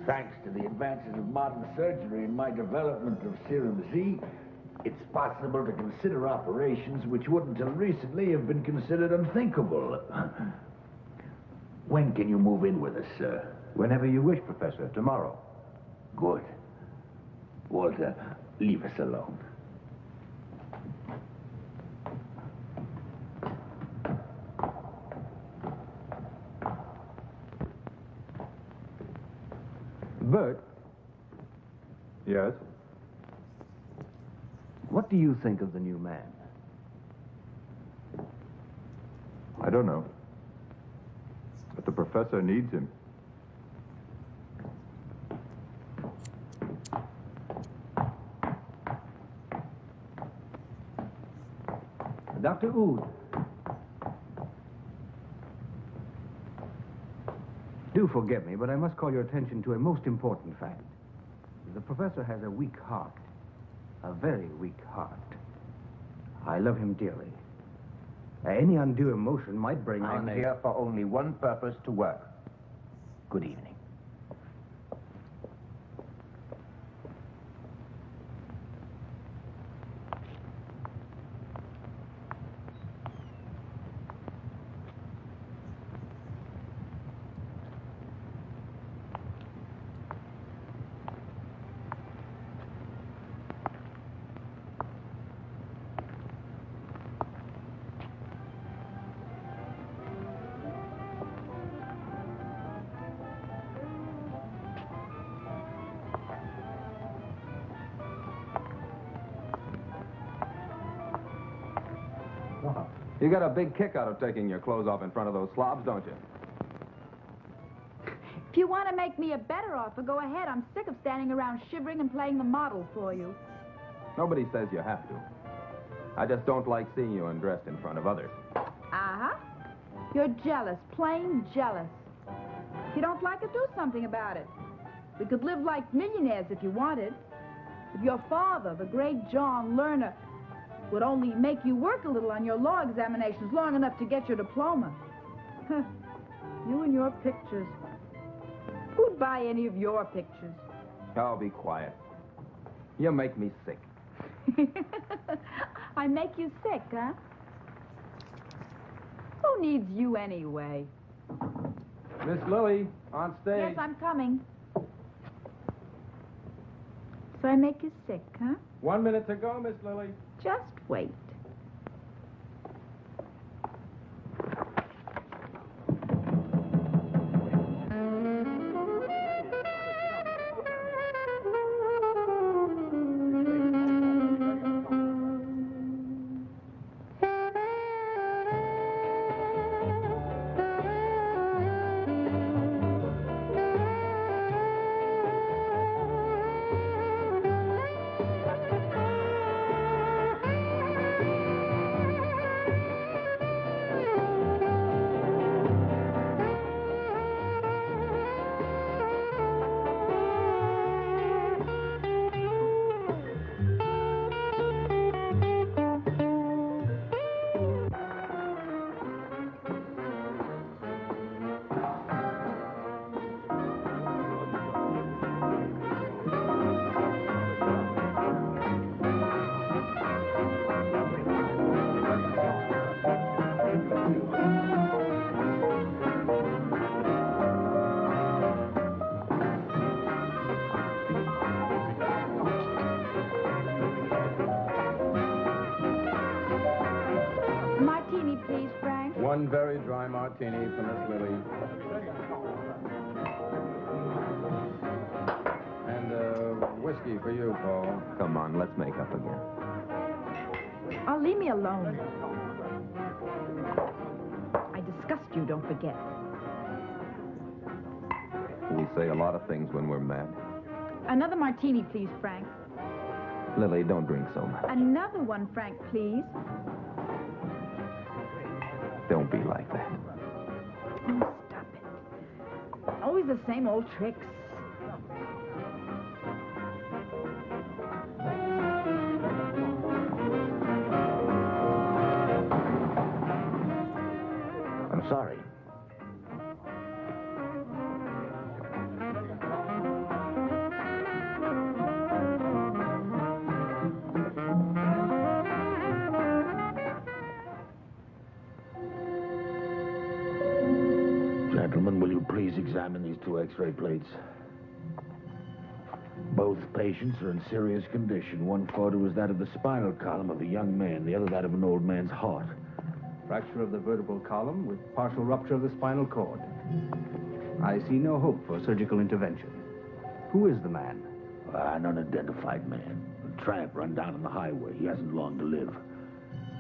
Thanks to the advances of modern surgery and my development of Serum Z, it's possible to consider operations which would until recently have been considered unthinkable. When can you move in with us, sir? Whenever you wish, Professor. Tomorrow. Good. Walter, leave us alone. Bert, Yes? what do you think of the new man? I don't know. But the professor needs him. Dr. Oud. Do forgive me, but I must call your attention to a most important fact. The professor has a weak heart. A very weak heart. I love him dearly. Any undue emotion might bring I'm on a... here for only one purpose, to work. Good evening. You got a big kick out of taking your clothes off in front of those slobs, don't you? If you want to make me a better offer, go ahead. I'm sick of standing around shivering and playing the model for you. Nobody says you have to. I just don't like seeing you undressed in front of others. Uh-huh. You're jealous, plain jealous. If you don't like it, do something about it. We could live like millionaires if you wanted. If your father, the great John Lerner, would only make you work a little on your law examinations long enough to get your diploma. You and your pictures. Who'd buy any of your pictures? Oh, be quiet. You make me sick. I make you sick, huh? Who needs you anyway? Miss Lily, on stage. Yes, I'm coming. So I make you sick, huh? 1 minute to go, Miss Lily. Just wait. Martini, please, Frank. One very dry martini for Miss Lily. And whiskey for you, Paul. Come on, let's make up again. Oh, leave me alone. I disgust you, don't forget. We say a lot of things when we're mad. Another martini, please, Frank. Lily, don't drink so much. Another one, Frank, please. Don't be like that. Oh, stop it. Always the same old tricks. I'm sorry. Gentlemen, will you please examine these two X-ray plates? Both patients are in serious condition. One photo is that of the spinal column of a young man, the other that of an old man's heart. Fracture of the vertebral column with partial rupture of the spinal cord. I see no hope for surgical intervention. Who is the man? An unidentified man. A tramp run down on the highway. He hasn't long to live.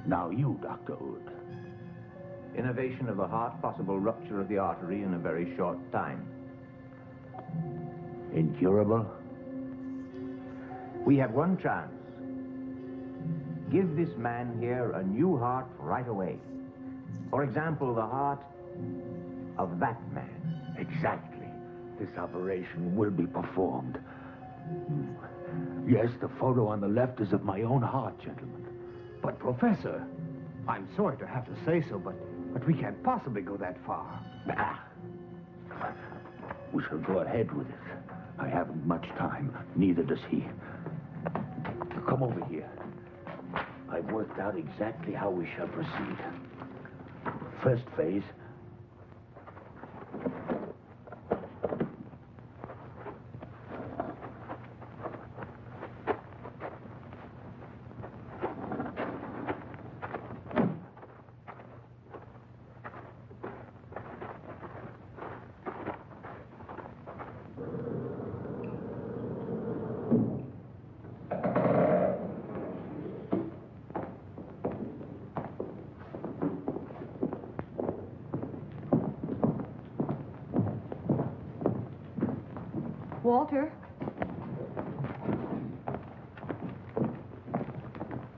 Now you, Dr. Hood. Innervation of the heart, possible rupture of the artery in a very short time. Incurable? We have one chance. Give this man here a new heart right away. For example, the heart of that man. Exactly. This operation will be performed. Yes, the photo on the left is of my own heart, gentlemen. But, Professor, I'm sorry to have to say so, but we can't possibly go that far. We shall go ahead with it. I haven't much time. Neither does he. Come over here. I've worked out exactly how we shall proceed. First phase. Walter?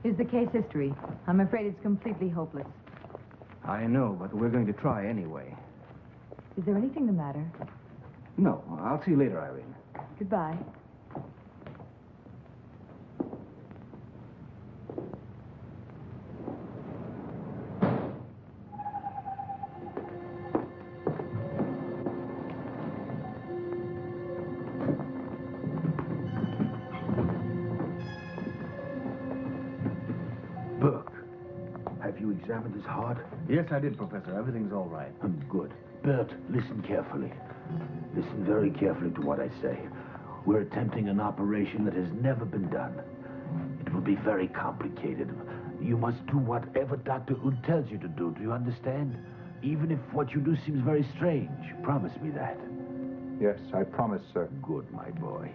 Here's the case history. I'm afraid it's completely hopeless. I know, but we're going to try anyway. Is there anything the matter? No, I'll see you later, Irene. Goodbye. Examined his heart? Yes, I did, Professor. Everything's all right. Good. Bert, listen carefully. Listen very carefully to what I say. We're attempting an operation that has never been done. It will be very complicated. You must do whatever Dr. Hood tells you to do. Do you understand? Even if what you do seems very strange. Promise me that. Yes, I promise, sir. Good, my boy.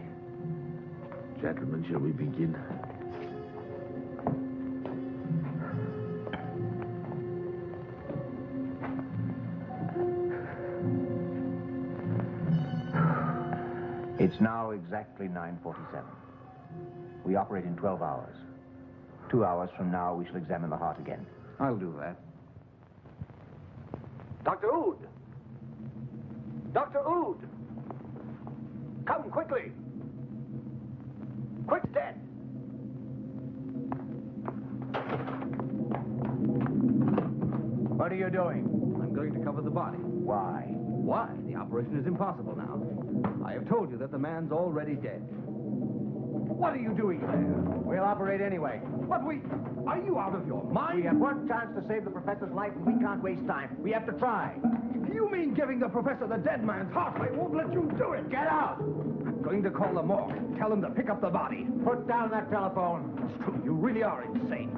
Gentlemen, shall we begin? It's now exactly 9:47. We operate in 12 hours. 2 hours from now, we shall examine the heart again. I'll do that. Dr. Ood! Dr. Ood! Come quickly! Quick, dead! What are you doing? I'm going to cover the body. Why? Why? The operation is impossible now. I have told you that the man's already dead. What are you doing there? We'll operate anyway. But are you out of your mind? We have one chance to save the professor's life, and we can't waste time. We have to try. You mean giving the professor the dead man's heart? I won't let you do it. Get out! I'm going to call the morgue. Tell them to pick up the body. Put down that telephone. It's true. You really are insane.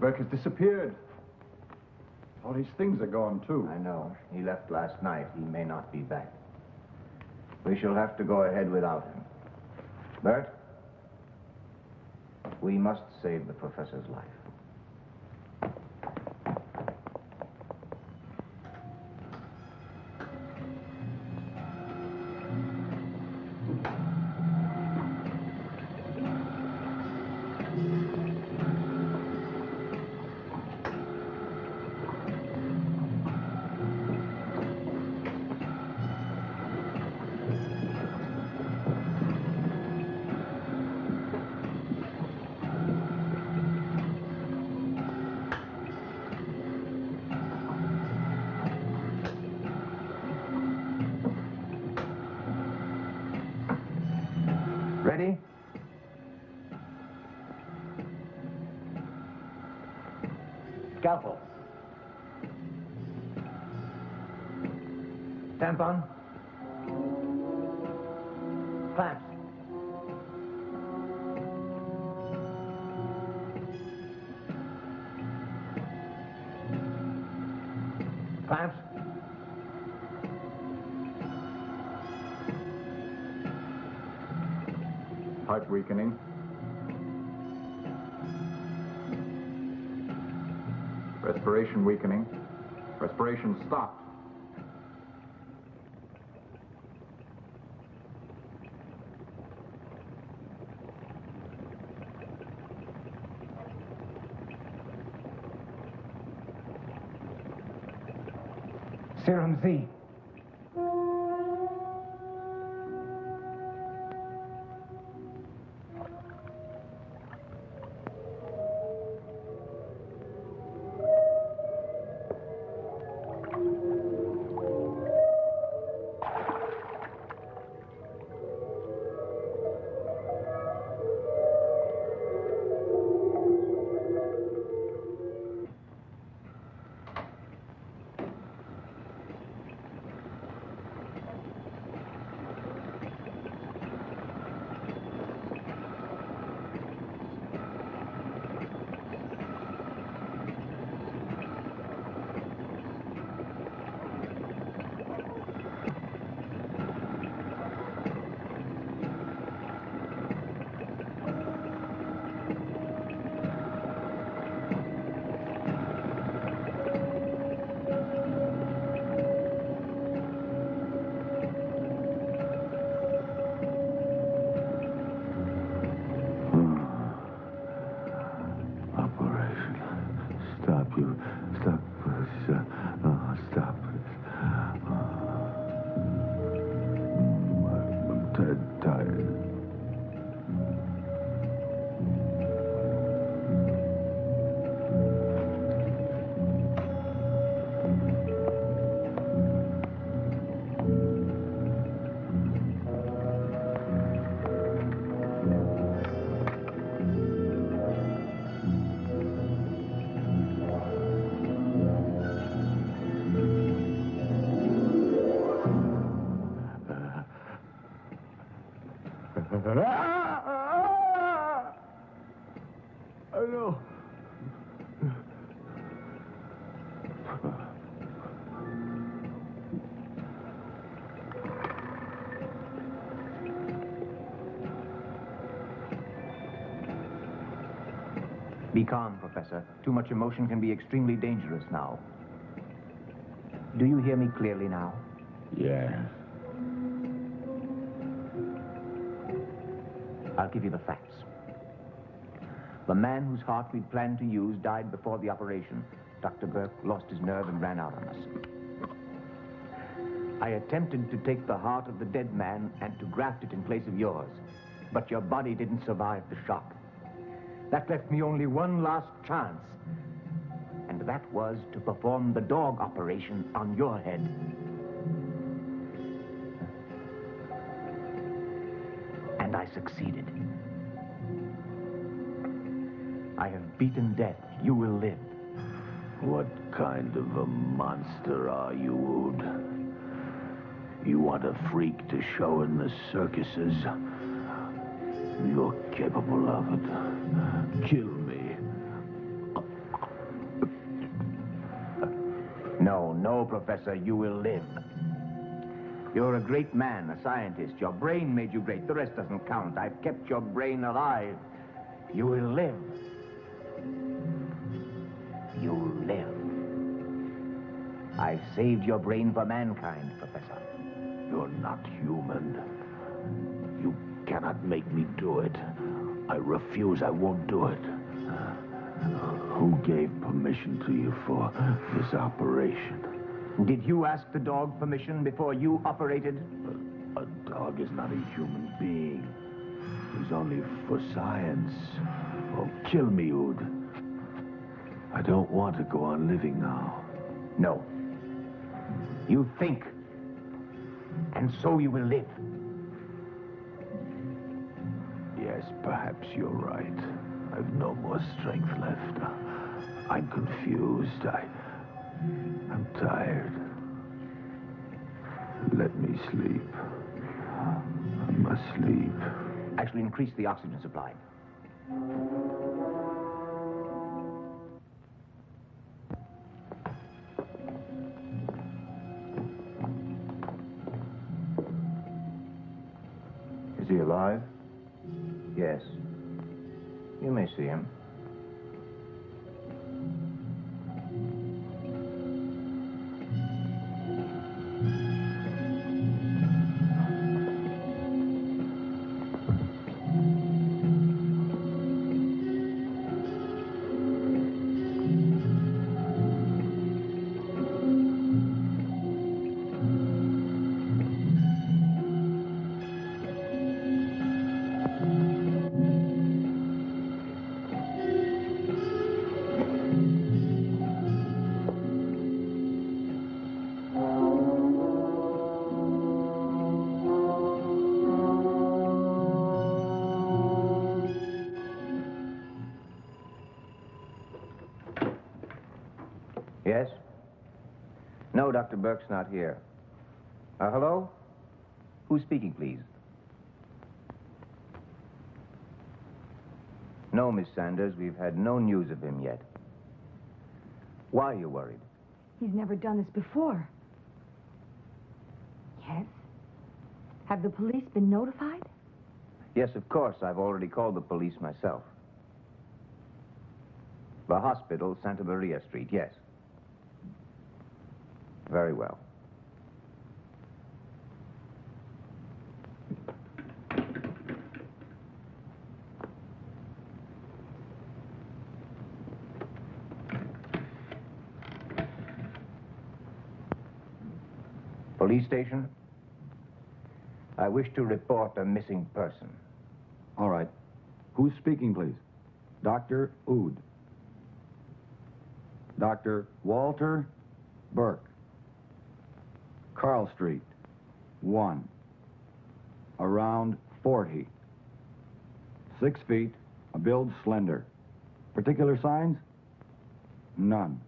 Burke has disappeared. All his things are gone, too. I know. He left last night. He may not be back. We shall have to go ahead without him. Bert, we must save the professor's life. Ready? Scalpel. Tampon. Clamps. Clamps. Heart weakening. Respiration weakening. Respiration stopped. Serum Z. No. Be calm, Professor. Too much emotion can be extremely dangerous now. Do you hear me clearly now? Yeah. I'll give you the facts. The man whose heart we planned to use died before the operation. Dr. Burke lost his nerve and ran out on us. I attempted to take the heart of the dead man and to graft it in place of yours. But your body didn't survive the shock. That left me only one last chance. And that was to perform the dog operation on your head. And I succeeded. I have beaten death. You will live. What kind of a monster are you, Ood? You want a freak to show in the circuses? You're capable of it. Kill me. No, Professor, you will live. You're a great man, a scientist. Your brain made you great. The rest doesn't count. I've kept your brain alive. You will live. You'll live. I've saved your brain for mankind, Professor. You're not human. You cannot make me do it. I refuse. I won't do it. Who gave permission to you for this operation? Did you ask the dog permission before you operated? A dog is not a human being. He's only for science. Oh, kill me, Ood. I don't want to go on living now. No. You think, and so you will live. Yes, perhaps you're right. I've no more strength left. I'm confused. I'm tired. Let me sleep. I must sleep. Actually, increase the oxygen supply. Is he alive? Yes. You may see him. Yes? No, Dr. Burke's not here. Hello? Who's speaking, please? No, Miss Sanders, we've had no news of him yet. Why are you worried? He's never done this before. Yes? Have the police been notified? Yes, of course. I've already called the police myself. The hospital, Santa Maria Street, yes. Very well. Police station? I wish to report a missing person. All right. Who's speaking, please? Dr. Ood. Dr. Walter Burke. Carl Street, 1. Around 40. 6 feet, a build slender. Particular signs? None.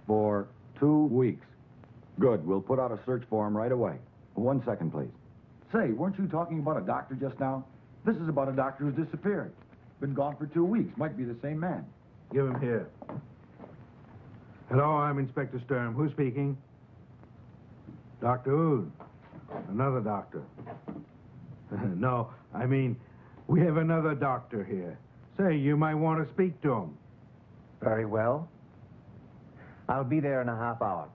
For 2 weeks. Good, we'll put out a search for him right away. 1 second, please. Say, weren't you talking about a doctor just now? This is about a doctor who's disappeared. Been gone for 2 weeks. Might be the same man. Give him here. Hello, I'm Inspector Sturm. Who's speaking? Dr. Ood. Another doctor. No, I mean, we have another doctor here. Say, you might want to speak to him. Very well. I'll be there in a half hour.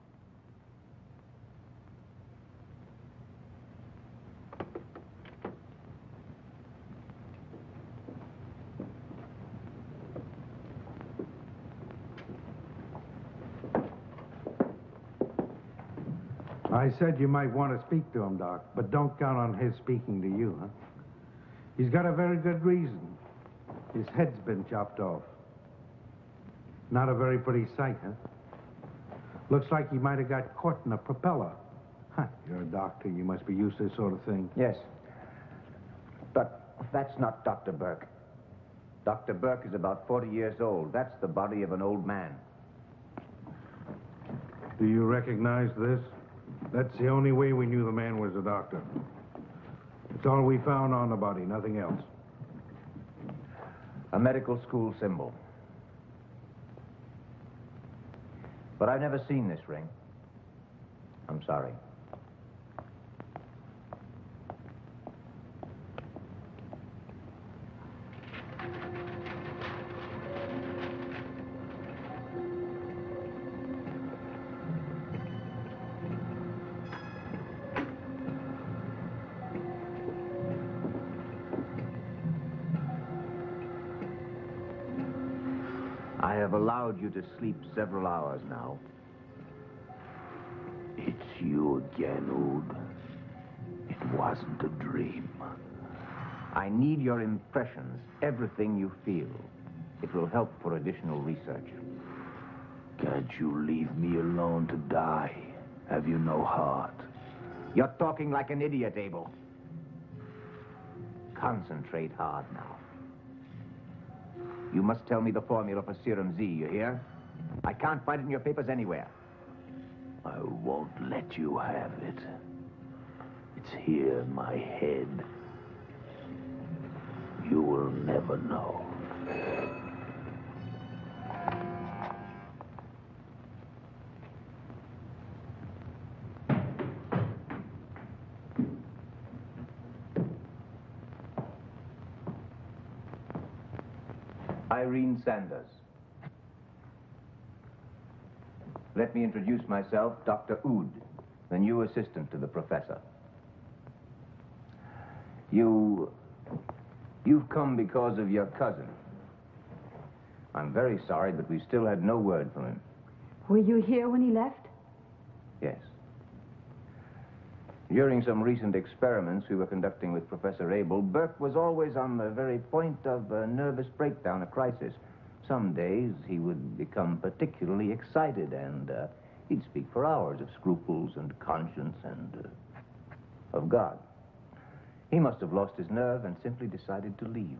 I said you might want to speak to him, Doc, but don't count on his speaking to you, huh? He's got a very good reason. His head's been chopped off. Not a very pretty sight, huh? Looks like he might have got caught in a propeller. Huh, you're a doctor. You must be used to this sort of thing. Yes. But that's not Dr. Burke. Dr. Burke is about 40 years old. That's the body of an old man. Do you recognize this? That's the only way we knew the man was a doctor. It's all we found on the body, nothing else. A medical school symbol. But I've never seen this ring. I'm sorry. I have allowed you to sleep several hours now. It's you again, Ood. It wasn't a dream. I need your impressions, everything you feel. It will help for additional research. Can't you leave me alone to die? Have you no heart? You're talking like an idiot, Abel. Concentrate hard now. You must tell me the formula for Serum Z, you hear? I can't find it in your papers anywhere. I won't let you have it. It's here in my head. You will never know. Irene Sanders. Let me introduce myself, Dr. Ood, the new assistant to the professor. You've come because of your cousin. I'm very sorry, but we still had no word from him. Were you here when he left? Yes. During some recent experiments we were conducting with Professor Abel, Burke was always on the very point of a nervous breakdown, a crisis. Some days he would become particularly excited and he'd speak for hours of scruples and conscience and of God. He must have lost his nerve and simply decided to leave.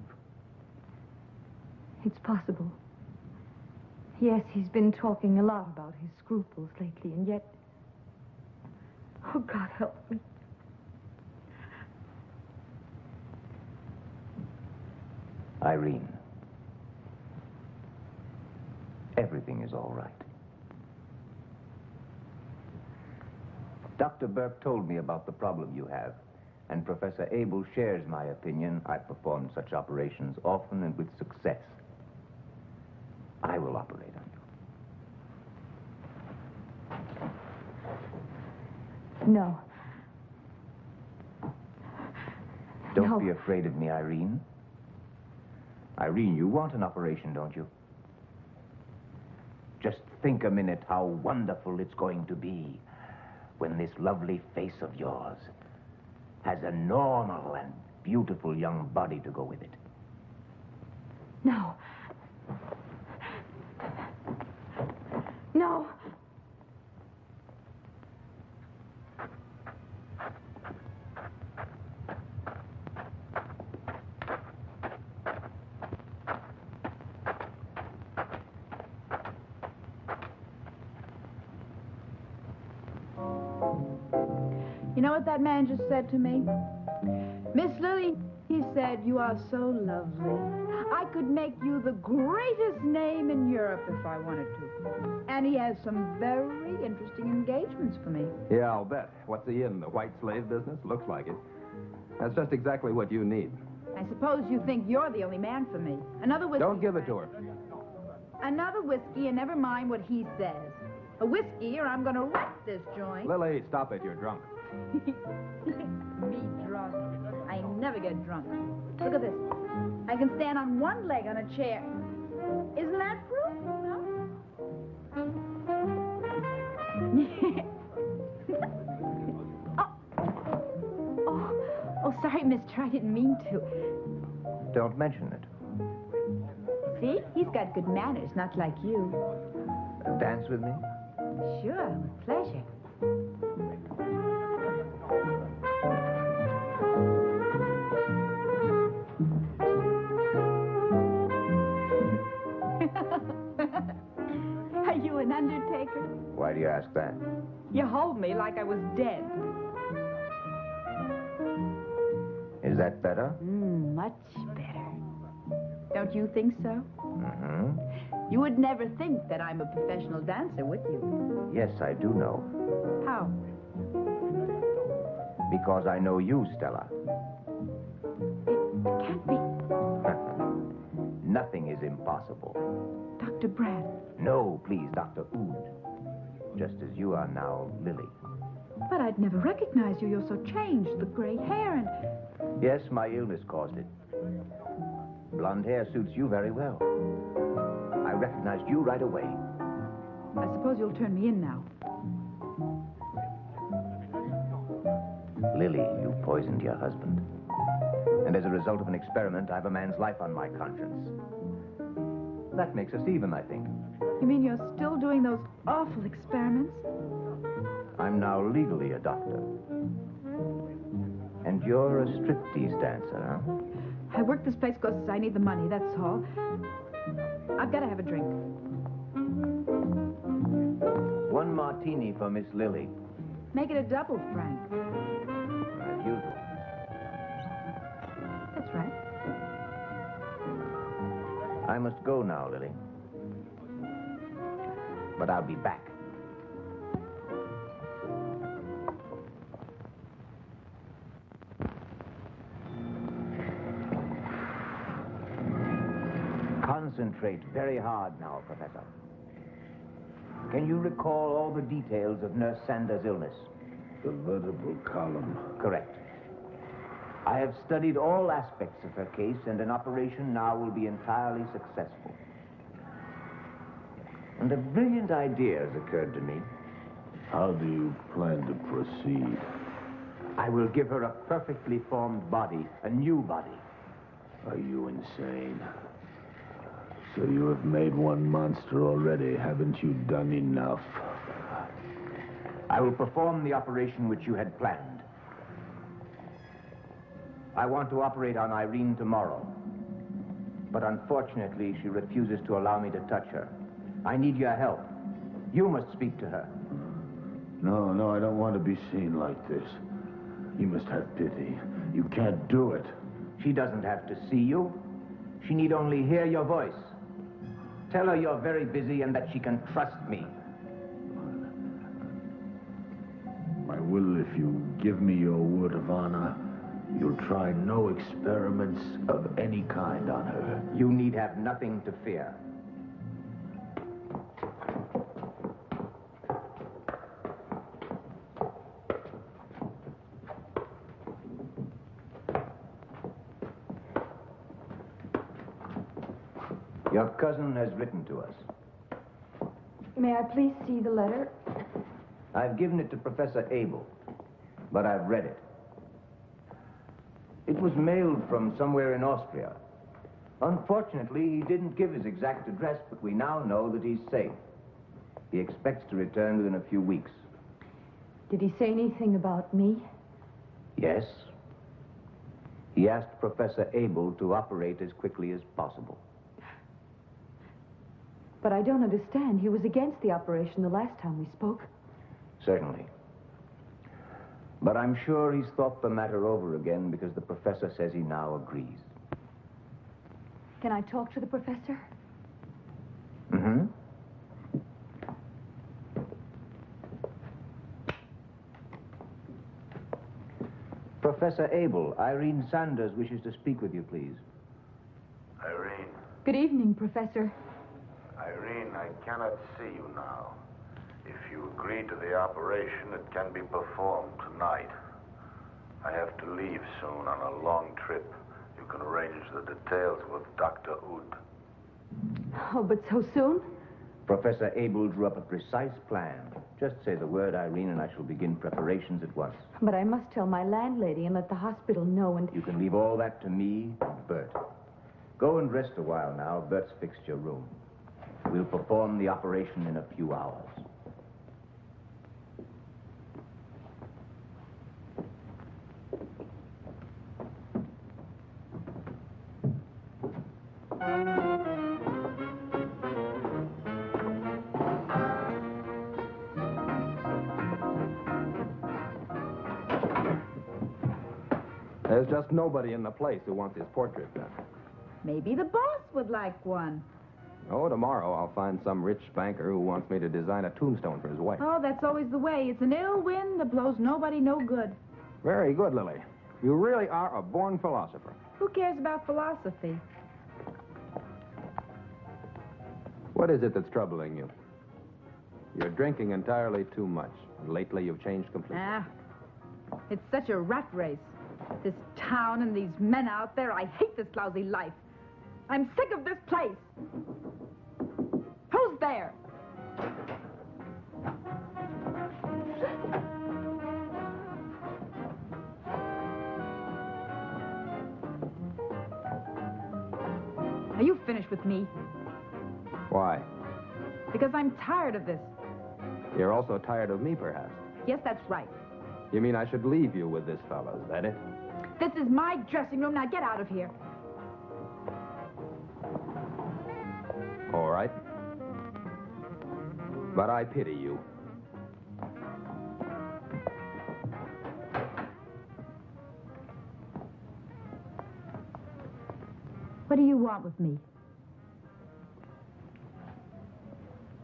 It's possible. Yes, he's been talking a lot about his scruples lately, and yet... Oh, God help me. Irene, everything is all right. Dr. Burke told me about the problem you have, and Professor Abel shares my opinion. I've performed such operations often and with success. I will operate on you. No. Don't be afraid of me, Irene. Irene, you want an operation, don't you? Just think a minute how wonderful it's going to be when this lovely face of yours has a normal and beautiful young body to go with it. No. No. You know what that man just said to me? Miss Lily, he said, you are so lovely. I could make you the greatest name in Europe if I wanted to. And he has some very interesting engagements for me. Yeah, I'll bet. What's he in, the white slave business? Looks like it. That's just exactly what you need. I suppose you think you're the only man for me. Another whiskey. Don't give it to her. Another whiskey, and never mind what he says. A whiskey, or I'm going to wreck this joint. Lily, stop it. You're drunk. Me drunk. I never get drunk. Look at this. I can stand on one leg on a chair. Isn't that proof? No? Oh, sorry, mister. I didn't mean to. Don't mention it. See? He's got good manners, not like you. Dance with me? Sure, with pleasure. Are you an undertaker? Why do you ask that? You hold me like I was dead. Is that better? Much better. Don't you think so? Mm-hmm. You would never think that I'm a professional dancer, would you? Yes, I do know. How? Because I know you, Stella. It can't be. Nothing is impossible. Dr. Brand. No, please, Dr. Ood. Just as you are now, Lily. But I'd never recognized you. You're so changed. The gray hair and... Yes, my illness caused it. Blonde hair suits you very well. I recognized you right away. I suppose you'll turn me in now. Lily, you poisoned your husband. And as a result of an experiment, I have a man's life on my conscience. That makes us even, I think. You mean you're still doing those awful experiments? I'm now legally a doctor. And you're a striptease dancer, huh? I work this place because I need the money, that's all. I've got to have a drink. One martini for Miss Lily. Make it a double, Frank. As usual. That's right. I must go now, Lily. But I'll be back. Concentrate very hard now, Professor. Can you recall all the details of Nurse Sanders' illness? The vertebral column. Correct. I have studied all aspects of her case, and an operation now will be entirely successful. And a brilliant idea has occurred to me. How do you plan to proceed? I will give her a perfectly formed body, a new body. Are you insane? So you have made one monster already. Haven't you done enough? I will perform the operation which you had planned. I want to operate on Irene tomorrow. But unfortunately, she refuses to allow me to touch her. I need your help. You must speak to her. No, I don't want to be seen like this. You must have pity. You can't do it. She doesn't have to see you. She need only hear your voice. Tell her you're very busy and that she can trust me. I will if you give me your word of honor. You'll try no experiments of any kind on her. You need have nothing to fear. Your cousin has written to us. May I please see the letter? I've given it to Professor Abel, but I've read it. It was mailed from somewhere in Austria. Unfortunately, he didn't give his exact address, but we now know that he's safe. He expects to return within a few weeks. Did he say anything about me? Yes. He asked Professor Abel to operate as quickly as possible. But I don't understand. He was against the operation the last time we spoke. Certainly. But I'm sure he's thought the matter over again because the professor says he now agrees. Can I talk to the professor? Mm-hmm. Professor Abel, Irene Sanders wishes to speak with you, please. Irene. Good evening, Professor. Irene, I cannot see you now. If you agree to the operation, it can be performed tonight. I have to leave soon on a long trip. You can arrange the details with Dr. Oud. Oh, but so soon? Professor Abel drew up a precise plan. Just say the word, Irene, and I shall begin preparations at once. But I must tell my landlady and let the hospital know and... You can leave all that to me and Bert. Go and rest a while now. Bert's fixed your room. We'll perform the operation in a few hours. There's just nobody in the place who wants his portrait done. Maybe the boss would like one. Oh, tomorrow I'll find some rich banker who wants me to design a tombstone for his wife. Oh, that's always the way. It's an ill wind that blows nobody no good. Very good, Lily. You really are a born philosopher. Who cares about philosophy? What is it that's troubling you? You're drinking entirely too much. And lately you've changed completely. It's such a rat race. This town and these men out there. I hate this lousy life. I'm sick of this place. Who's there? Are you finished with me? Why? Because I'm tired of this. You're also tired of me, perhaps. Yes, that's right. You mean I should leave you with this fellow, is that it? This is my dressing room. Now get out of here. All right. But I pity you. What do you want with me?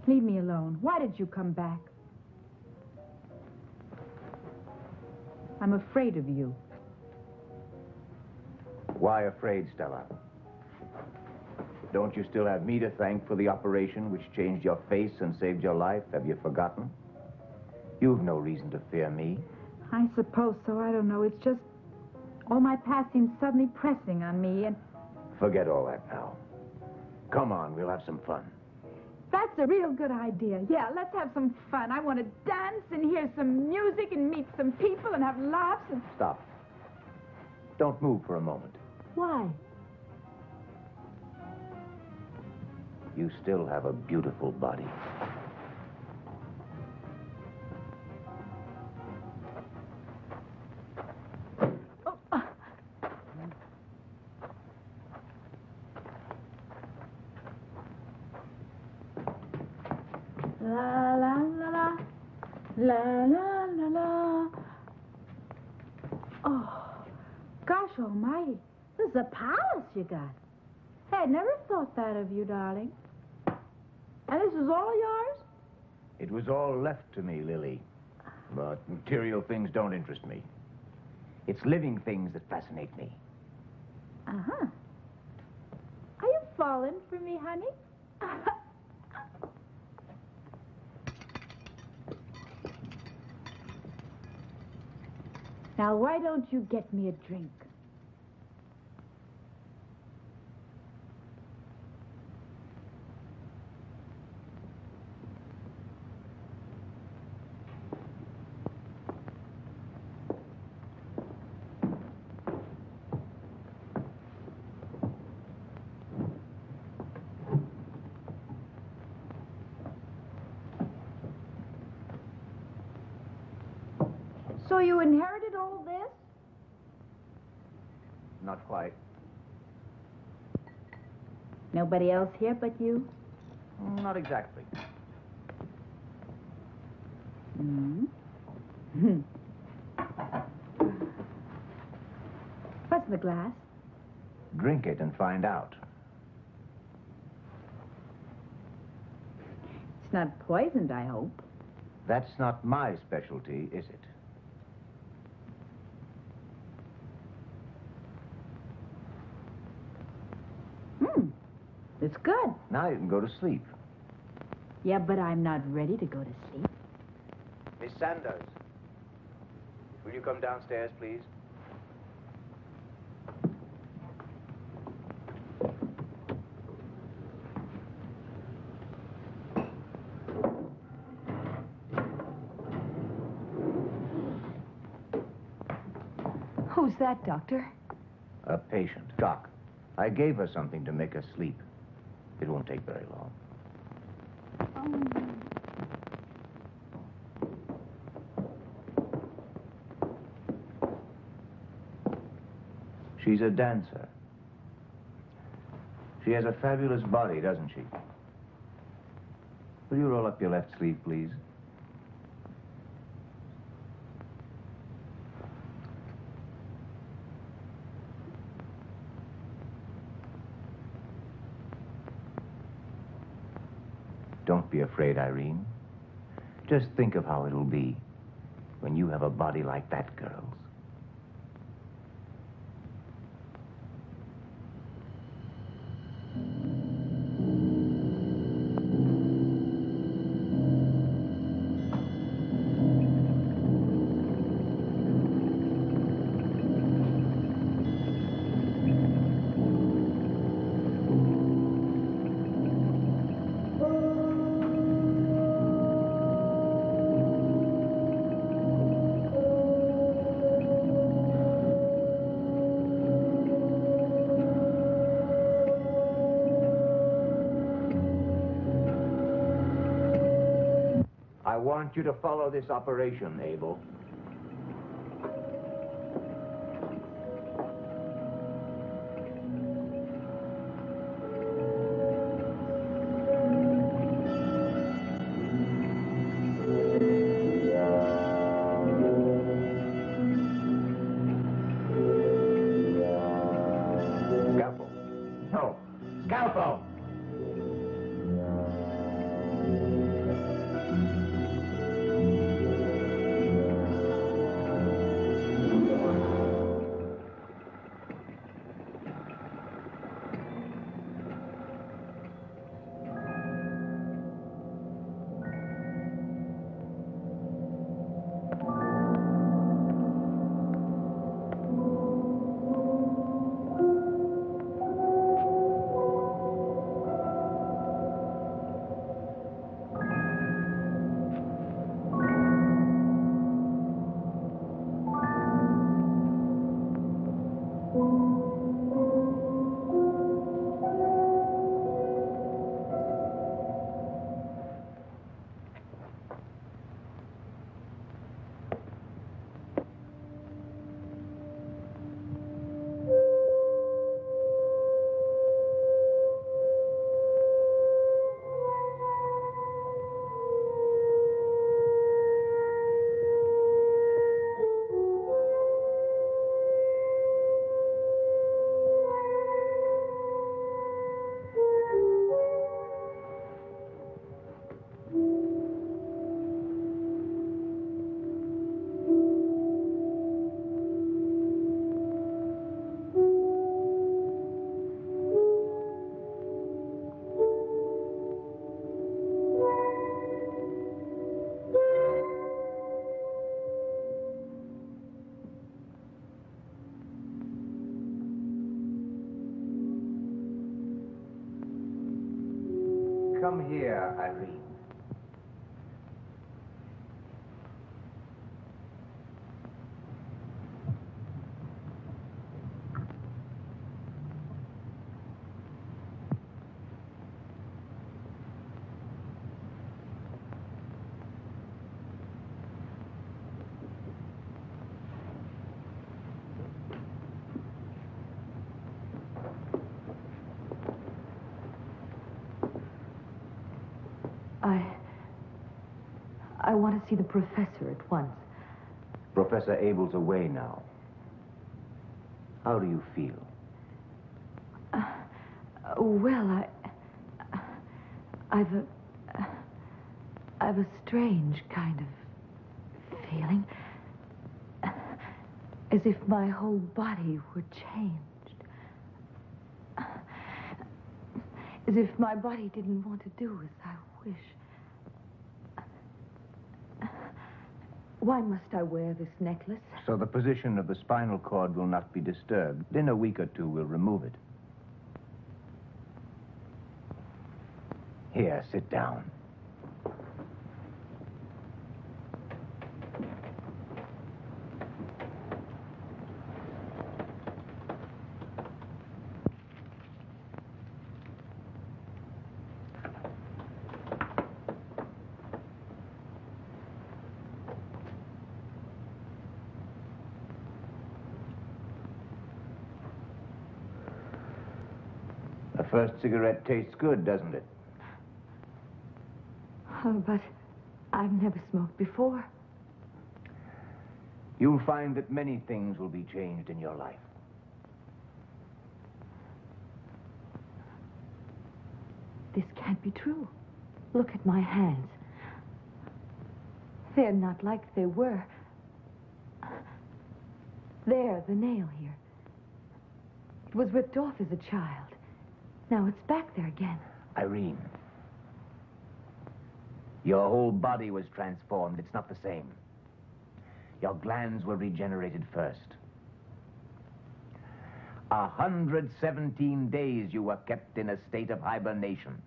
Leave me alone. Why did you come back? I'm afraid of you. Why afraid, Stella? Don't you still have me to thank for the operation which changed your face and saved your life? Have you forgotten? You've no reason to fear me. I suppose so. I don't know. It's just all my past seems suddenly pressing on me, and Forget all that now. Come on, we'll have some fun. that's a real good idea. Yeah, let's have some fun. I want to dance and hear some music and meet some people and have laughs and... Stop. Don't move for a moment. Why? You still have a beautiful body. La la la la, la la la la. Oh, gosh almighty. This is a palace you got. Hey, I never thought that of you, darling. And this is all yours? It was all left to me, Lily. But material things don't interest me. It's living things that fascinate me. Uh-huh. Are you falling for me, honey? Now, why don't you get me a drink? So you inherited all this? Not quite. Nobody else here but you? Not exactly. Hmm? What's in the glass? Drink it and find out. It's not poisoned, I hope. That's not my specialty, is it? It's good. Now you can go to sleep. Yeah, but I'm not ready to go to sleep. Miss Sanders, will you come downstairs, please? Who's that, Doctor? A patient. Doc, I gave her something to make her sleep. It won't take very long. She's a dancer. She has a fabulous body, doesn't she? Will you roll up your left sleeve, please? afraid, Irene. Just think of how it'll be when you have a body like that girl's. I want you to follow this operation, Abel. Scalpel. No. Scalpel! Come here, Irene. I want to see the professor at once. Professor Abel's away now. How do you feel? Well, I've a strange kind of feeling. As if my whole body were changed. As if my body didn't want to do as I wish. Why must I wear this necklace? So the position of the spinal cord will not be disturbed. In a week or two, we'll remove it. Here, sit down. The first cigarette tastes good, doesn't it? Oh, but I've never smoked before. You'll find that many things will be changed in your life. This can't be true. Look at my hands. They're not like they were. There, the nail here. It was ripped off as a child. Now it's back there again. Irene, your whole body was transformed. It's not the same. Your glands were regenerated first. 117 days you were kept in a state of hibernation.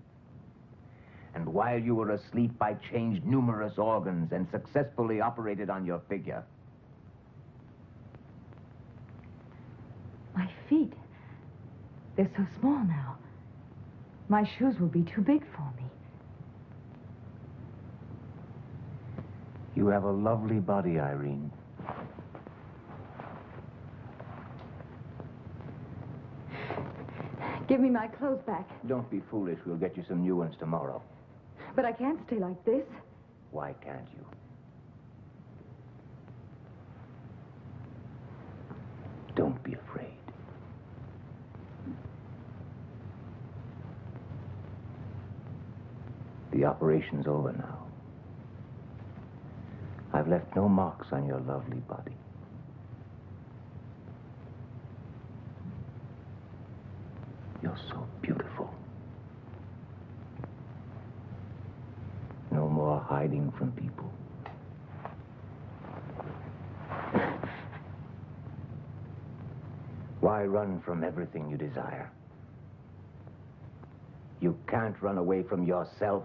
And while you were asleep, I changed numerous organs and successfully operated on your figure. My feet. They're so small now. My shoes will be too big for me. You have a lovely body, Irene. Give me my clothes back. Don't be foolish. We'll get you some new ones tomorrow. But I can't stay like this. Why can't you? Don't be afraid. The operation's over now. I've left no marks on your lovely body. You're so beautiful. No more hiding from people. Why run from everything you desire? You can't run away from yourself.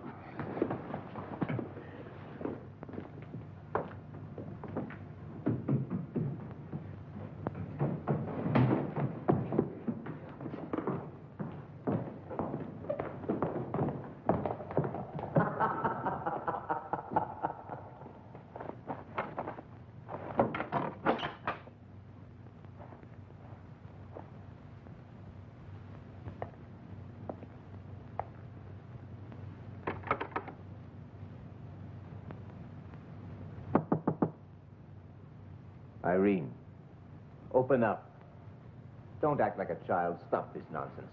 Irene, open up. Don't act like a child. Stop this nonsense.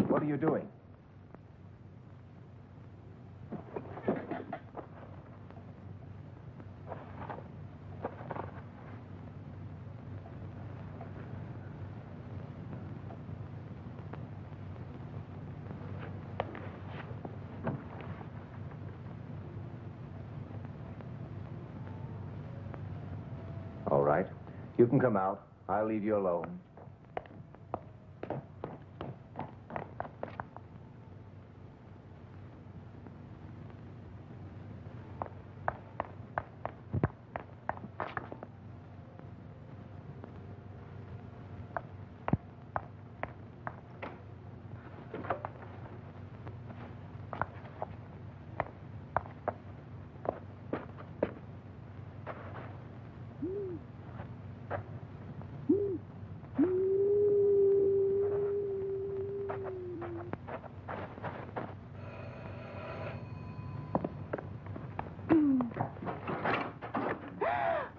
What are you doing? All right. You can come out. I'll leave you alone.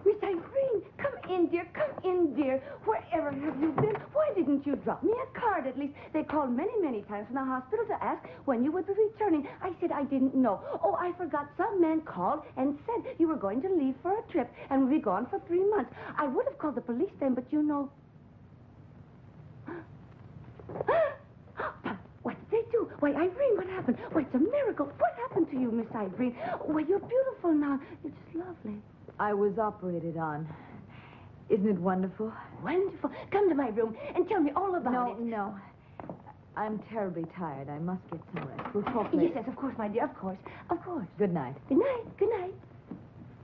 Miss Irene, come in, dear. Come in, dear. Wherever have you been? Why didn't you drop me a card at least? They called many, many times from the hospital to ask when you would be returning. I said I didn't know. Oh, I forgot. Some man called and said you were going to leave for a trip and would be gone for 3 months. I would have called the police then, but you know... What did they do? Why, Irene, what happened? Why, it's a miracle. What happened to you, Miss Irene? Why, you're beautiful now. You're just lovely. I was operated on. Isn't it wonderful? Wonderful. Come to my room and tell me all about it. No. I'm terribly tired. I must get some rest. We'll talk later. Yes, of course, my dear. Of course. Of course. Good night. Good night. Good night.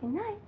Good night.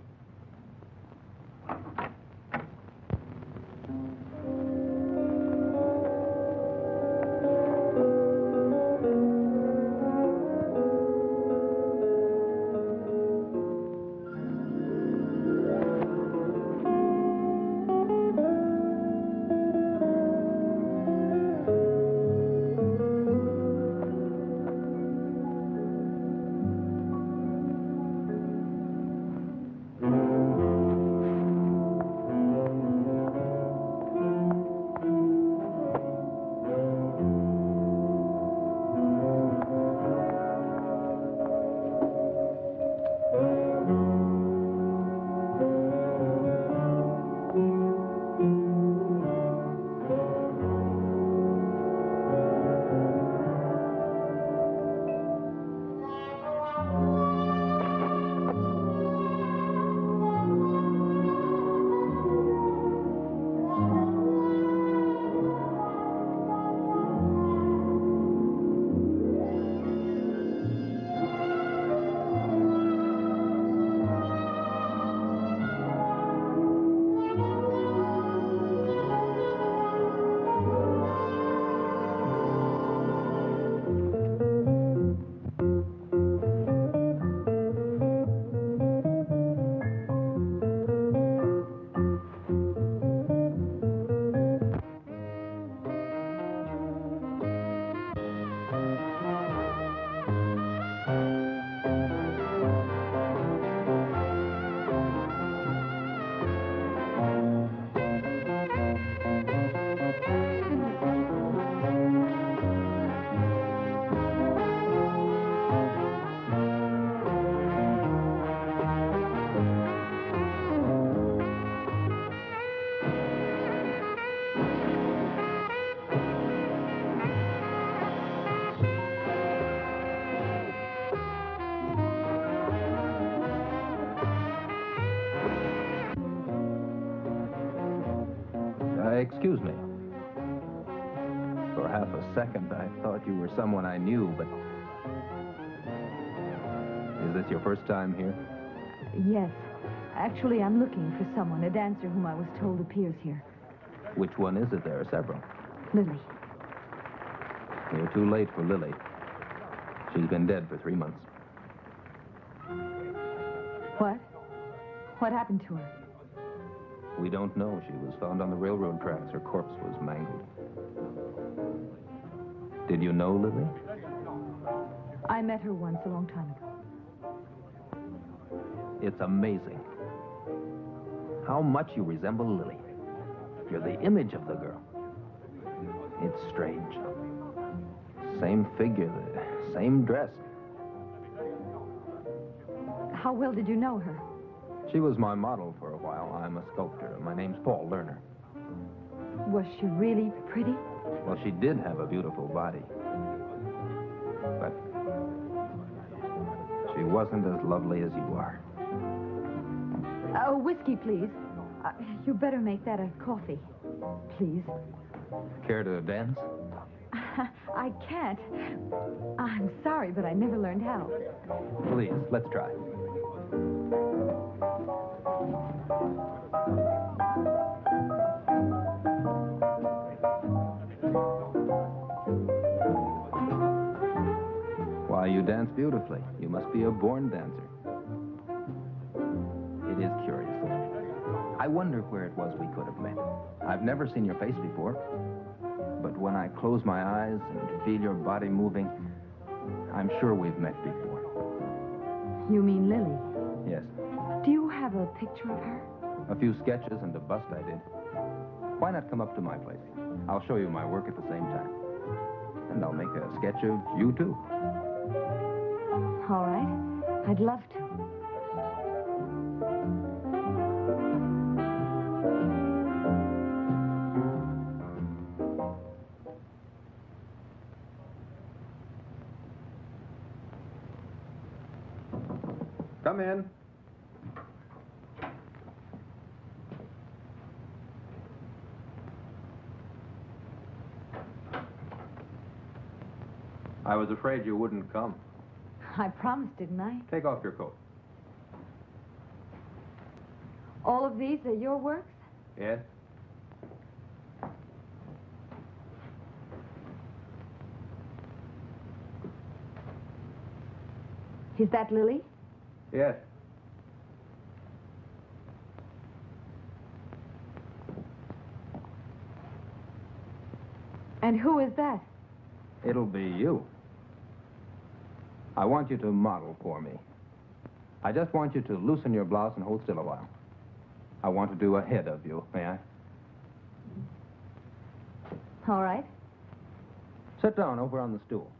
Excuse me. For half a second, I thought you were someone I knew, but... Is this your first time here? Yes. Actually, I'm looking for someone, a dancer whom I was told appears here. Which one is it? There are several. Lily. You're too late for Lily. She's been dead for 3 months. What? What happened to her? We don't know. She was found on the railroad tracks. Her corpse was mangled. Did you know Lily? I met her once a long time ago. It's amazing how much you resemble Lily. You're the image of the girl. It's strange. Same figure, the same dress. How well did you know her? She was my model for a while. I'm a sculptor. My name's Paul Lerner. Was she really pretty? Well, she did have a beautiful body. But she wasn't as lovely as you are. Whiskey, please. You better make that a coffee, please. Care to dance? I can't. I'm sorry, but I never learned how. Please, let's try. Why, you dance beautifully. You must be a born dancer. It is curious. I wonder where it was we could have met. I've never seen your face before, but when I close my eyes and feel your body moving, I'm sure we've met before. You mean Lily? Yes. Do you have a picture of her? A few sketches and a bust I did. Why not come up to my place? I'll show you my work at the same time. And I'll make a sketch of you, too. All right. I'd love to. Come in. I was afraid you wouldn't come. I promised, didn't I? Take off your coat. All of these are your works? Yes? Is that Lily? Yes. And who is that? It'll be you. I want you to model for me. I just want you to loosen your blouse and hold still a while. I want to do a head of you, may I? All right. Sit down over on the stool.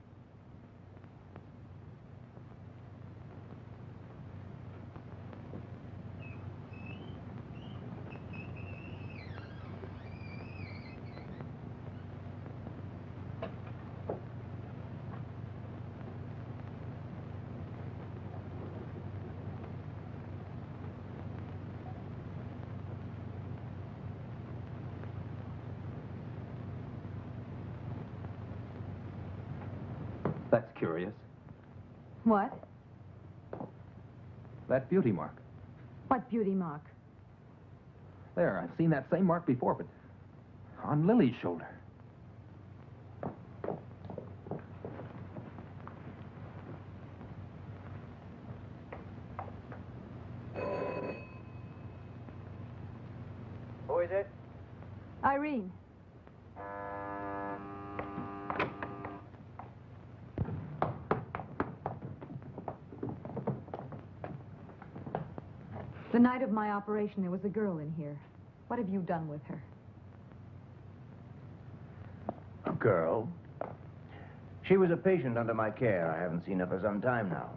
That's curious. What? That beauty mark. What beauty mark? There, I've seen that same mark before, but on Lily's shoulder. Who is it? Irene. The night of my operation, there was a girl in here. What have you done with her? A girl? She was a patient under my care. I haven't seen her for some time now.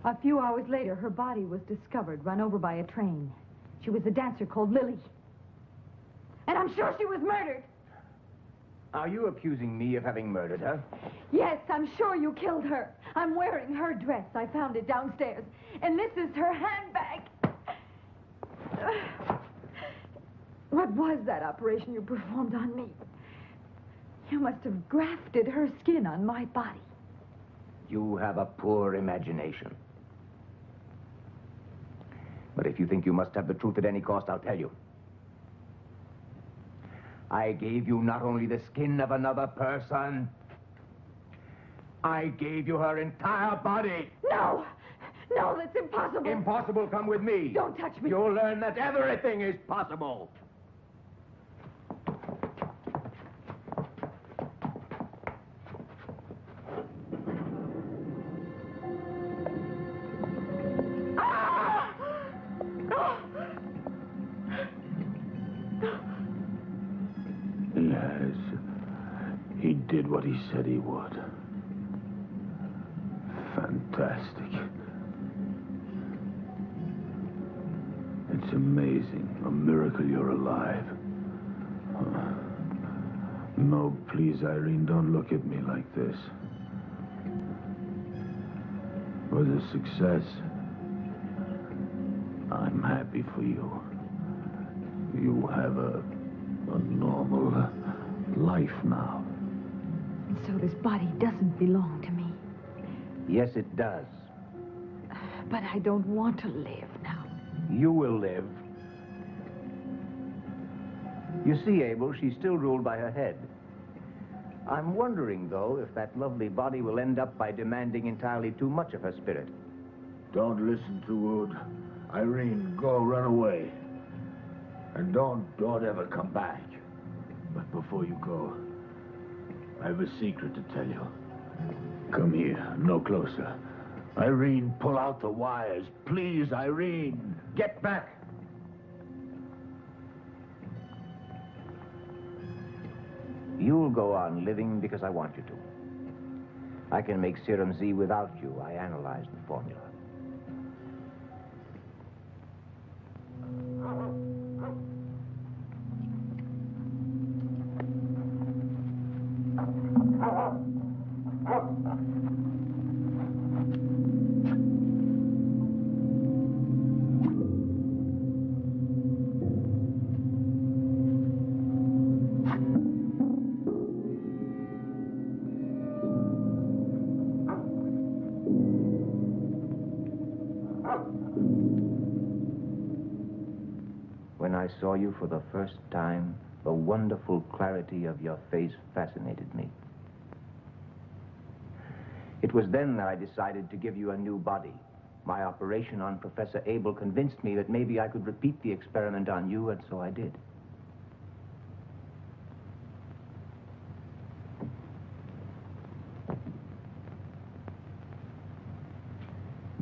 A few hours later, her body was discovered, run over by a train. She was a dancer called Lily. And I'm sure she was murdered. Are you accusing me of having murdered her? Yes, I'm sure you killed her. I'm wearing her dress. I found it downstairs. And this is her handbag. What was that operation you performed on me? You must have grafted her skin on my body. You have a poor imagination. But if you think you must have the truth at any cost, I'll tell you. I gave you not only the skin of another person, I gave you her entire body. No! No, that's impossible. Impossible, come with me. Don't touch me. You'll learn that everything is possible. Yes, he did what he said he would. Fantastic. It's amazing. A miracle you're alive. No, please, Irene, don't look at me like this. It was a success. I'm happy for you. You have a normal life now. So this body doesn't belong to me. Yes, it does. But I don't want to live now. You will live. You see, Abel, she's still ruled by her head. I'm wondering, though, if that lovely body will end up by demanding entirely too much of her spirit. Don't listen to Wood. Irene, go, run away. And don't ever come back. But before you go, I have a secret to tell you. Come here, no closer. Irene, pull out the wires. Please, Irene, get back. You'll go on living because I want you to. I can make Serum Z without you. I analyzed the formula. When I saw you for the first time, the wonderful clarity of your face fascinated me. It was then that I decided to give you a new body. My operation on Professor Abel convinced me that maybe I could repeat the experiment on you, and so I did.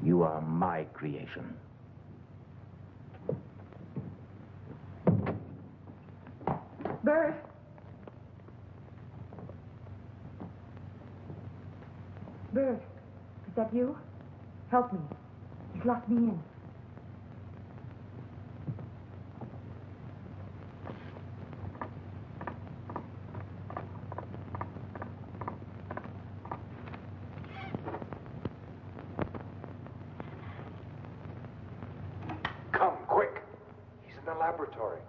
You are my creation. Bert. Bert, is that you? Help me. He's locked me in. Come, quick. He's in the laboratory.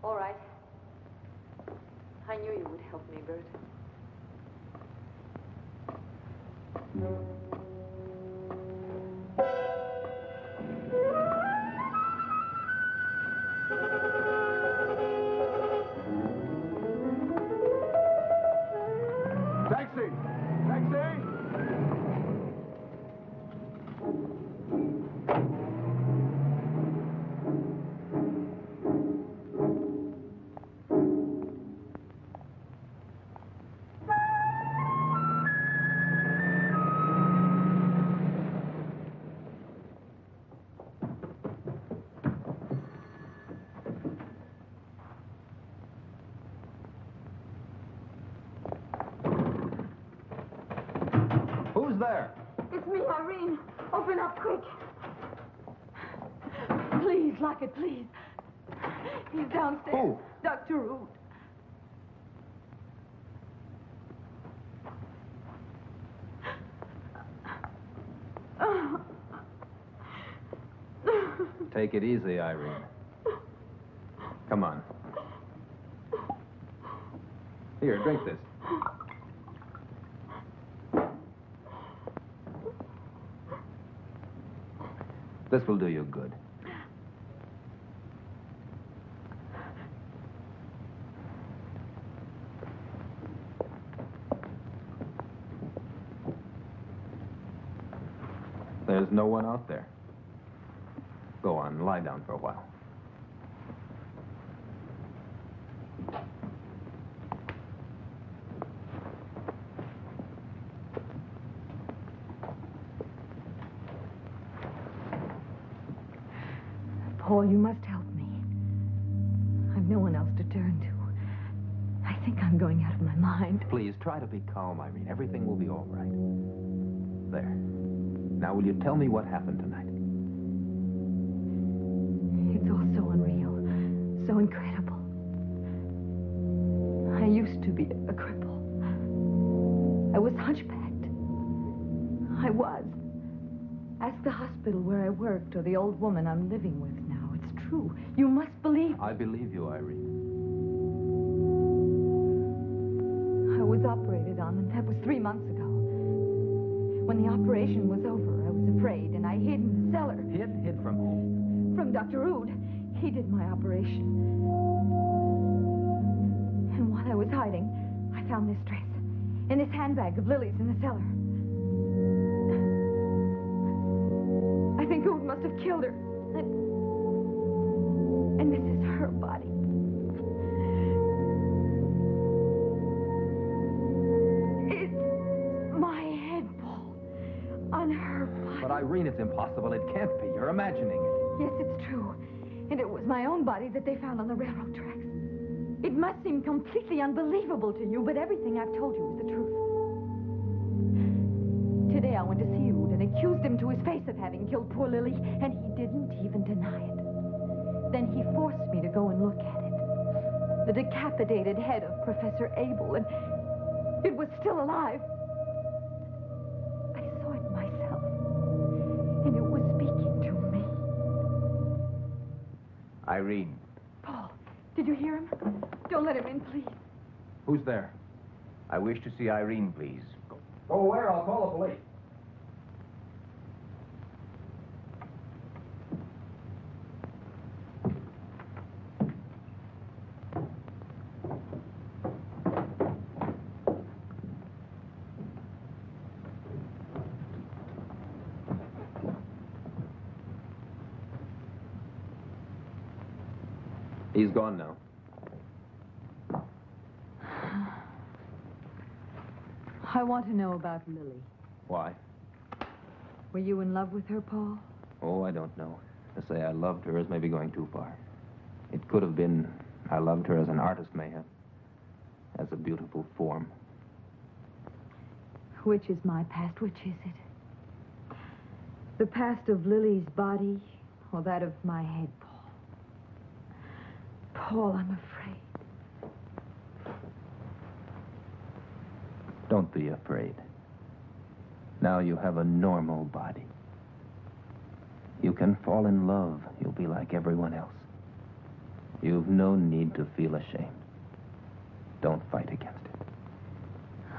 All right. I knew you would help me, Bert. Taxi! Taxi! Who's there? It's me, Irene. Open up quick. Please, lock it, please. He's downstairs. Who? Dr. Root. Take it easy, Irene. Come on. Here, drink this. This will do you good. There's no one out there. Go on, lie down for a while. Paul, you must help me. I've no one else to turn to. I think I'm going out of my mind. Please, try to be calm, Irene. Everything will be all right. There. Now, will you tell me what happened tonight? It's all so unreal, so incredible. I used to be a cripple. I was hunchbacked. I was. Ask the hospital where I worked or the old woman I'm living with now. It's true. You must believe me. I believe you, Irene. I was operated on, and that was 3 months ago. When the operation was over, I was afraid, and I hid in the cellar. Hid from whom? From Dr. Rood. He did my operation. And while I was hiding, I found this dress in this handbag of Lily's in the cellar. I think Rood must have killed her. And this is her body. It's my head, Paul, on her body. But Irene, it's impossible. It can't be. You're imagining it. Yes, it's true. And it was my own body that they found on the railroad tracks. It must seem completely unbelievable to you, but everything I've told you is the truth. Today I went to see Rood and accused him to his face of having killed poor Lily, and he didn't even deny it. Then he forced me to go and look at it. The decapitated head of Professor Abel, and it was still alive. I saw it myself, and it was speaking to me. Irene. Paul, did you hear him? Don't let him in, please. Who's there? I wish to see Irene, please. Go away or I'll call the police. He's gone now. I want to know about Lily. Why? Were you in love with her, Paul? Oh, I don't know. To say I loved her is maybe going too far. It could have been I loved her as an artist may have. As a beautiful form. Which is my past? Which is it? The past of Lily's body or that of my head, Paul? Paul, I'm afraid. Don't be afraid. Now you have a normal body. You can fall in love. You'll be like everyone else. You've no need to feel ashamed. Don't fight against it.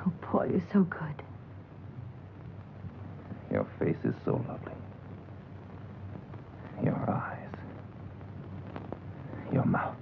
Oh, Paul, you're so good. Your face is so lovely. Your eyes. Your mouth.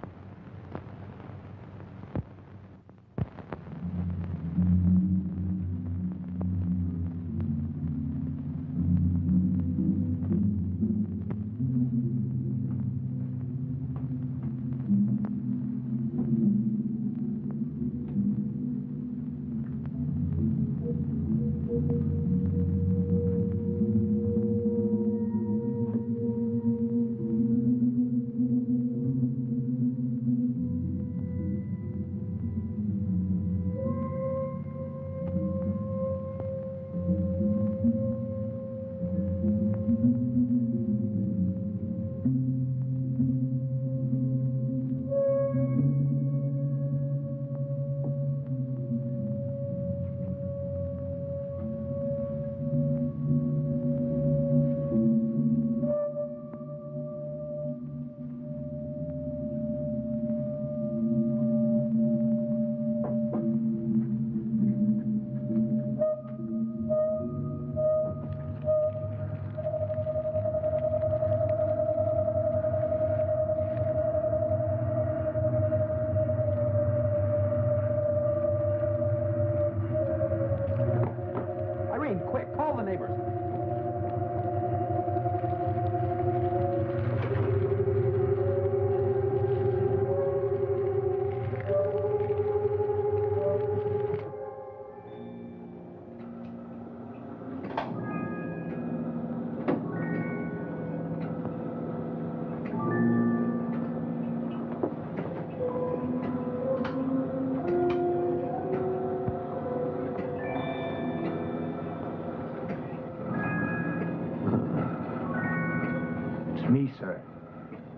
Me, sir.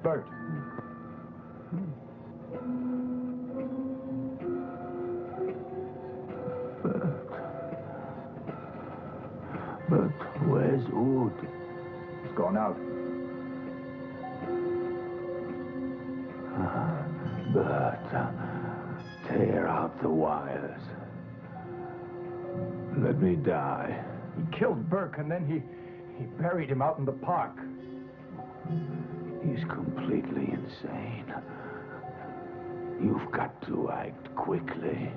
Bert. But where's Ood? He's gone out. Bert, tear out the wires. Let me die. He killed Burke and then he buried him out in the park. He's completely insane. You've got to act quickly.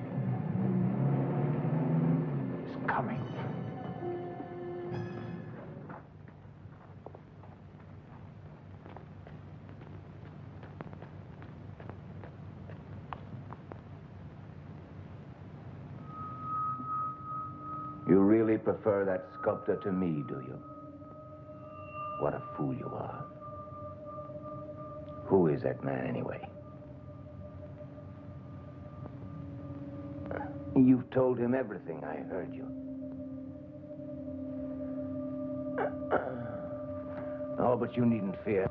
He's coming. You really prefer that sculptor to me, do you? What a fool you are. Who is that man, anyway? You've told him everything, I heard you. Oh, but you needn't fear.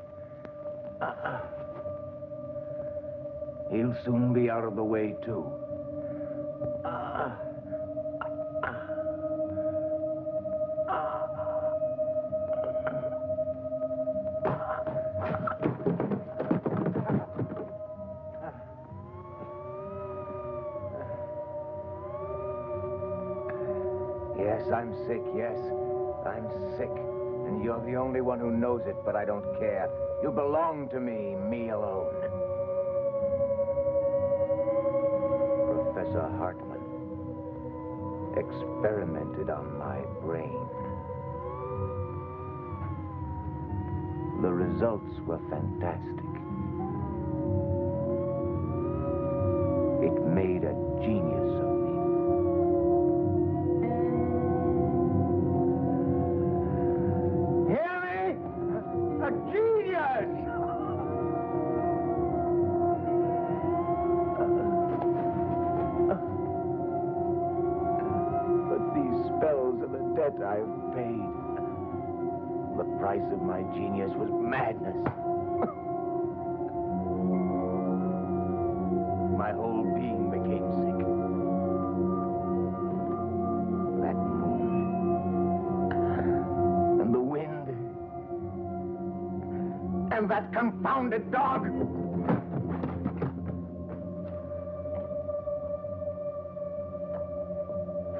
He'll soon be out of the way, too. Yes, I'm sick, yes. I'm sick. And you're the only one who knows it, but I don't care. You belong to me alone. Professor Hartman experimented on my brain. The results were fantastic. It made a genius of me. Hear me? A genius! But these spells are the debt I've paid. The price of my genius was madness. My whole being became sick. That moon, and the wind, and that confounded dog.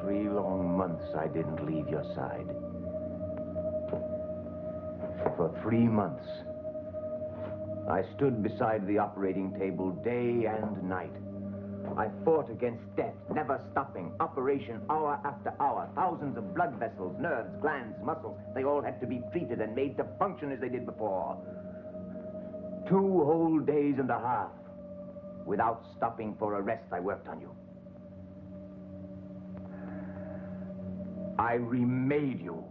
3 long months I didn't leave your side. For 3 months, I stood beside the operating table day and night. I fought against death, never stopping. Operation hour after hour. Thousands of blood vessels, nerves, glands, muscles. They all had to be treated and made to function as they did before. 2 whole days and a half. Without stopping for a rest, I worked on you. I remade you.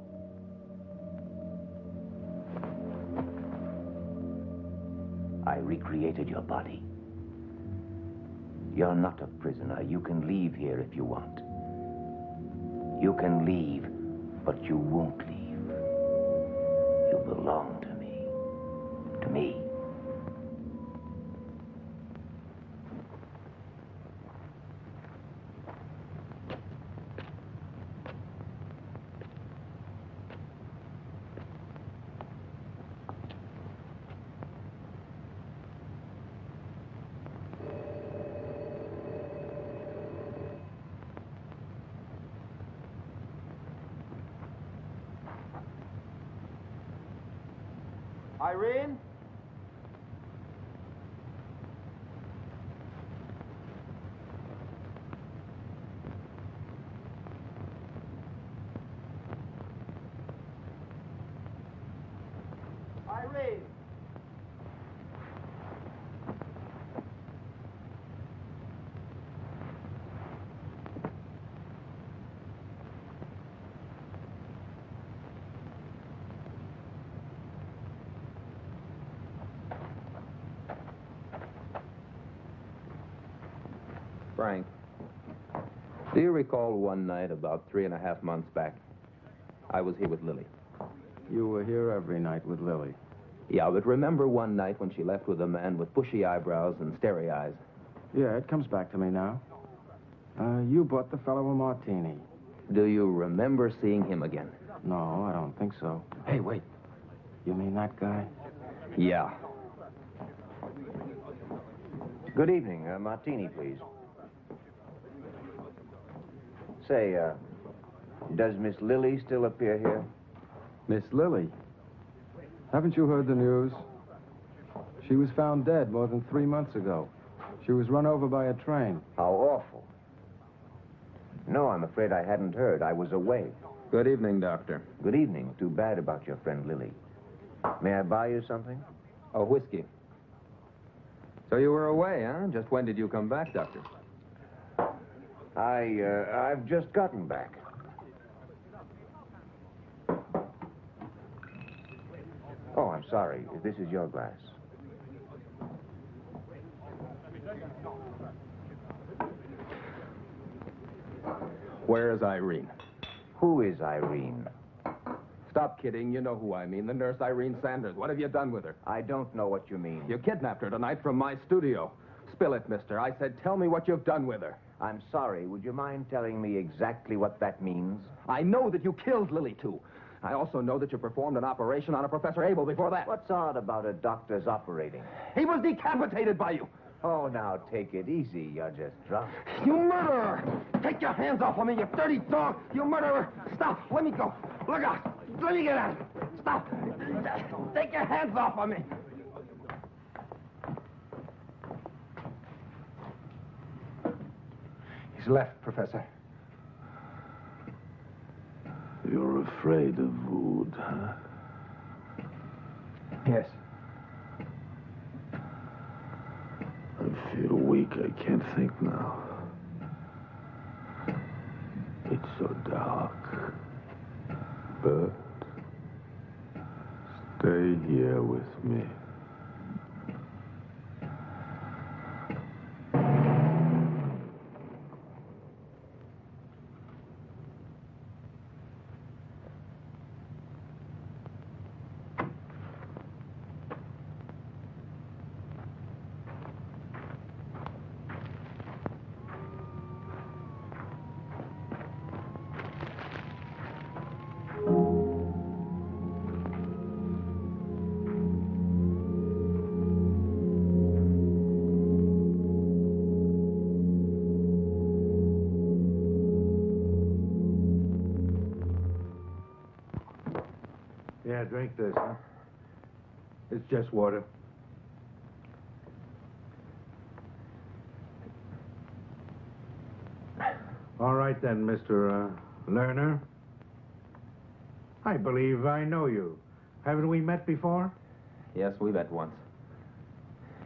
I recreated your body. You're not a prisoner. You can leave here if you want. You can leave, but you won't leave. You belong to me. To me. Irene? Irene? Frank, do you recall one night about 3.5 months back? I was here with Lily. You were here every night with Lily. Yeah, but remember one night when she left with a man with bushy eyebrows and starry eyes? Yeah, it comes back to me now. You bought the fellow a martini. Do you remember seeing him again? No, I don't think so. Hey, wait. You mean that guy? Yeah. Good evening. A martini, please. Say, does Miss Lily still appear here? Miss Lily? Haven't you heard the news? She was found dead more than 3 months ago. She was run over by a train. How awful. No, I'm afraid I hadn't heard. I was away. Good evening, Doctor. Good evening. Too bad about your friend Lily. May I buy you something? Oh, whiskey. So you were away, huh? Just when did you come back, Doctor? I've just gotten back. Oh, I'm sorry. This is your glass. Where is Irene? Who is Irene? Stop kidding. You know who I mean. The nurse Irene Sanders. What have you done with her? I don't know what you mean. You kidnapped her tonight from my studio. Spill it, mister. I said, tell me what you've done with her. I'm sorry. Would you mind telling me exactly what that means? I know that you killed Lily, too. I also know that you performed an operation on a Professor Abel before that. What's odd about a doctor's operating? He was decapitated by you. Oh, now, take it easy. You're just drunk. You murderer! Take your hands off of me, you dirty dog! You murderer! Stop! Let me go! Look out! Let me get out! Stop! Take your hands off of me! He's left, Professor. You're afraid of Wood, huh? Yes. I feel weak. I can't think now. It's so dark. But stay here with me. Yeah, drink this, huh? It's just water. All right then, Mr. Lerner. I believe I know you. Haven't we met before? Yes, we met once.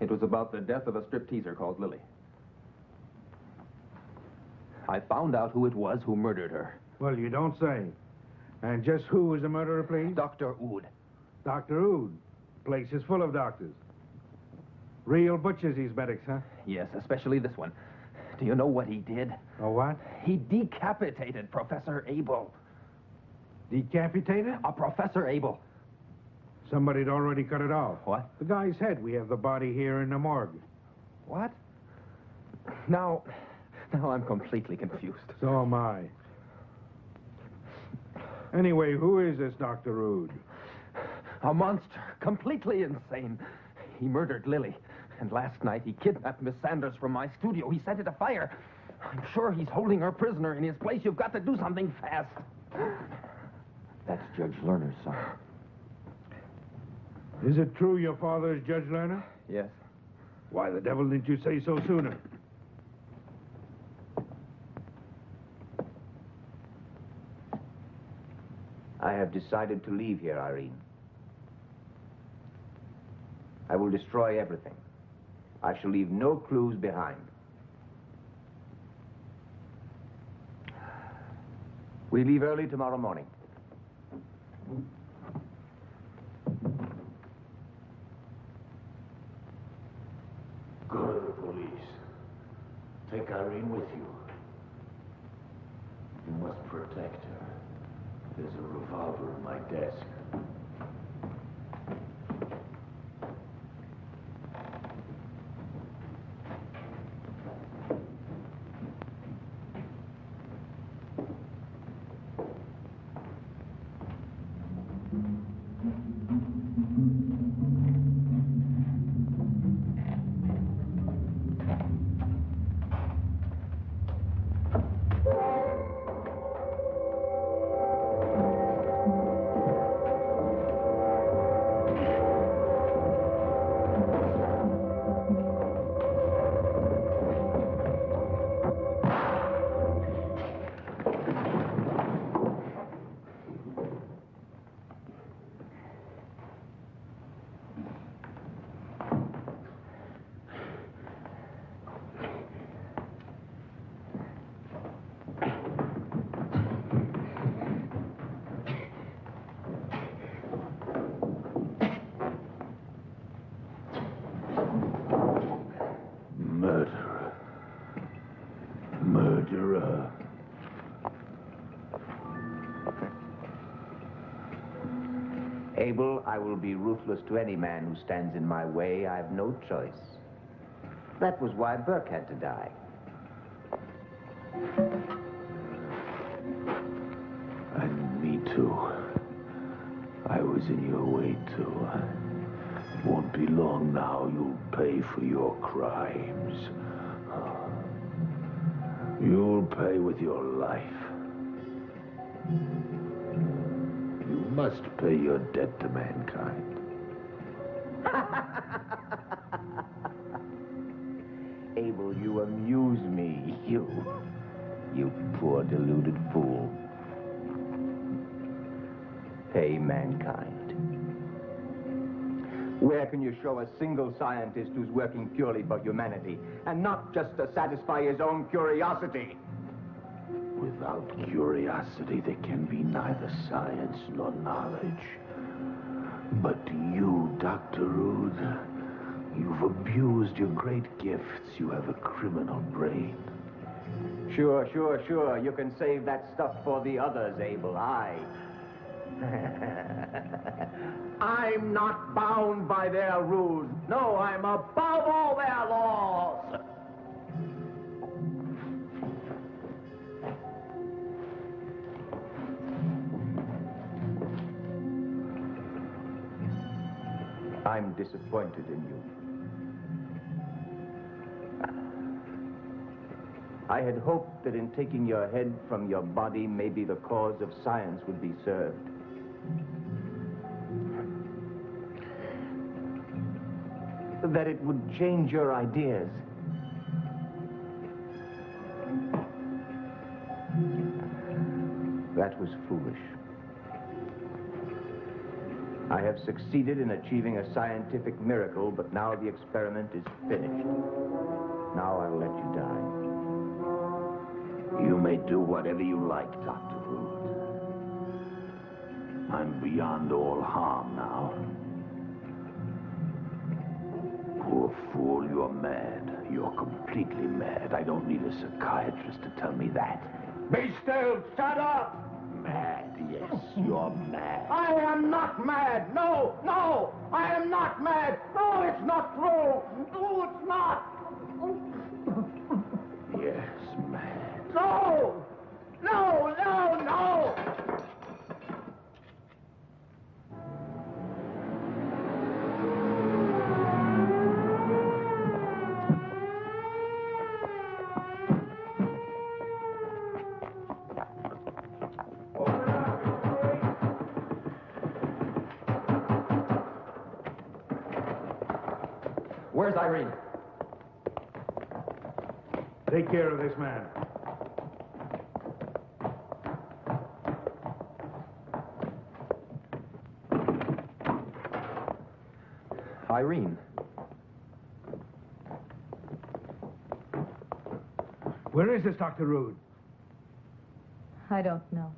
It was about the death of a stripteaser called Lily. I found out who it was who murdered her. Well, you don't say. And just who was the murderer, please? Dr. Oud. Dr. Oud. Place is full of doctors. Real butchers, these medics, huh? Yes, especially this one. Do you know what he did? Oh, what? He decapitated Professor Abel. Decapitated? Professor Abel. Somebody'd already cut it off. What? The guy's head. We have the body here in the morgue. What? Now I'm completely confused. So am I. Anyway, who is this Dr. Oud? A monster. Completely insane. He murdered Lily. And last night he kidnapped Miss Sanders from my studio. He set it afire. I'm sure he's holding her prisoner in his place. You've got to do something fast. That's Judge Lerner's son. Is it true your father is Judge Lerner? Yes. Why the devil didn't you say so sooner? I have decided to leave here, Irene. I will destroy everything. I shall leave no clues behind. We leave early tomorrow morning. Go to the police. Take Irene with you. You must protect her. There's a revolver in my desk. I will be ruthless to any man who stands in my way. I have no choice. That was why Burke had to die. And me too. I was in your way too. Won't be long now. You'll pay for your crimes. You'll pay with your life. You must pay your debt to mankind. Abel, you amuse me. You poor deluded fool. Pay mankind. Where can you show a single scientist who's working purely for humanity, and not just to satisfy his own curiosity? Without curiosity, there can be neither science nor knowledge. But you, Dr. Rude, you've abused your great gifts. You have a criminal brain. Sure. You can save that stuff for the others, Abel. I'm not bound by their rules. No, I'm above all their laws. I'm disappointed in you. I had hoped that in taking your head from your body, maybe the cause of science would be served. That it would change your ideas. That was foolish. I have succeeded in achieving a scientific miracle, but now the experiment is finished. Now I'll let you die. You may do whatever you like, Dr. Rude. I'm beyond all harm now. Poor fool, you're mad. You're completely mad. I don't need a psychiatrist to tell me that. Be still! Shut up! Mad, yes, you're mad. I am not mad! No! I am not mad! No, it's not true! No, it's not! Yes, mad. No! Where's Irene? Take care of this man. Irene. Where is this Dr. Rude? I don't know.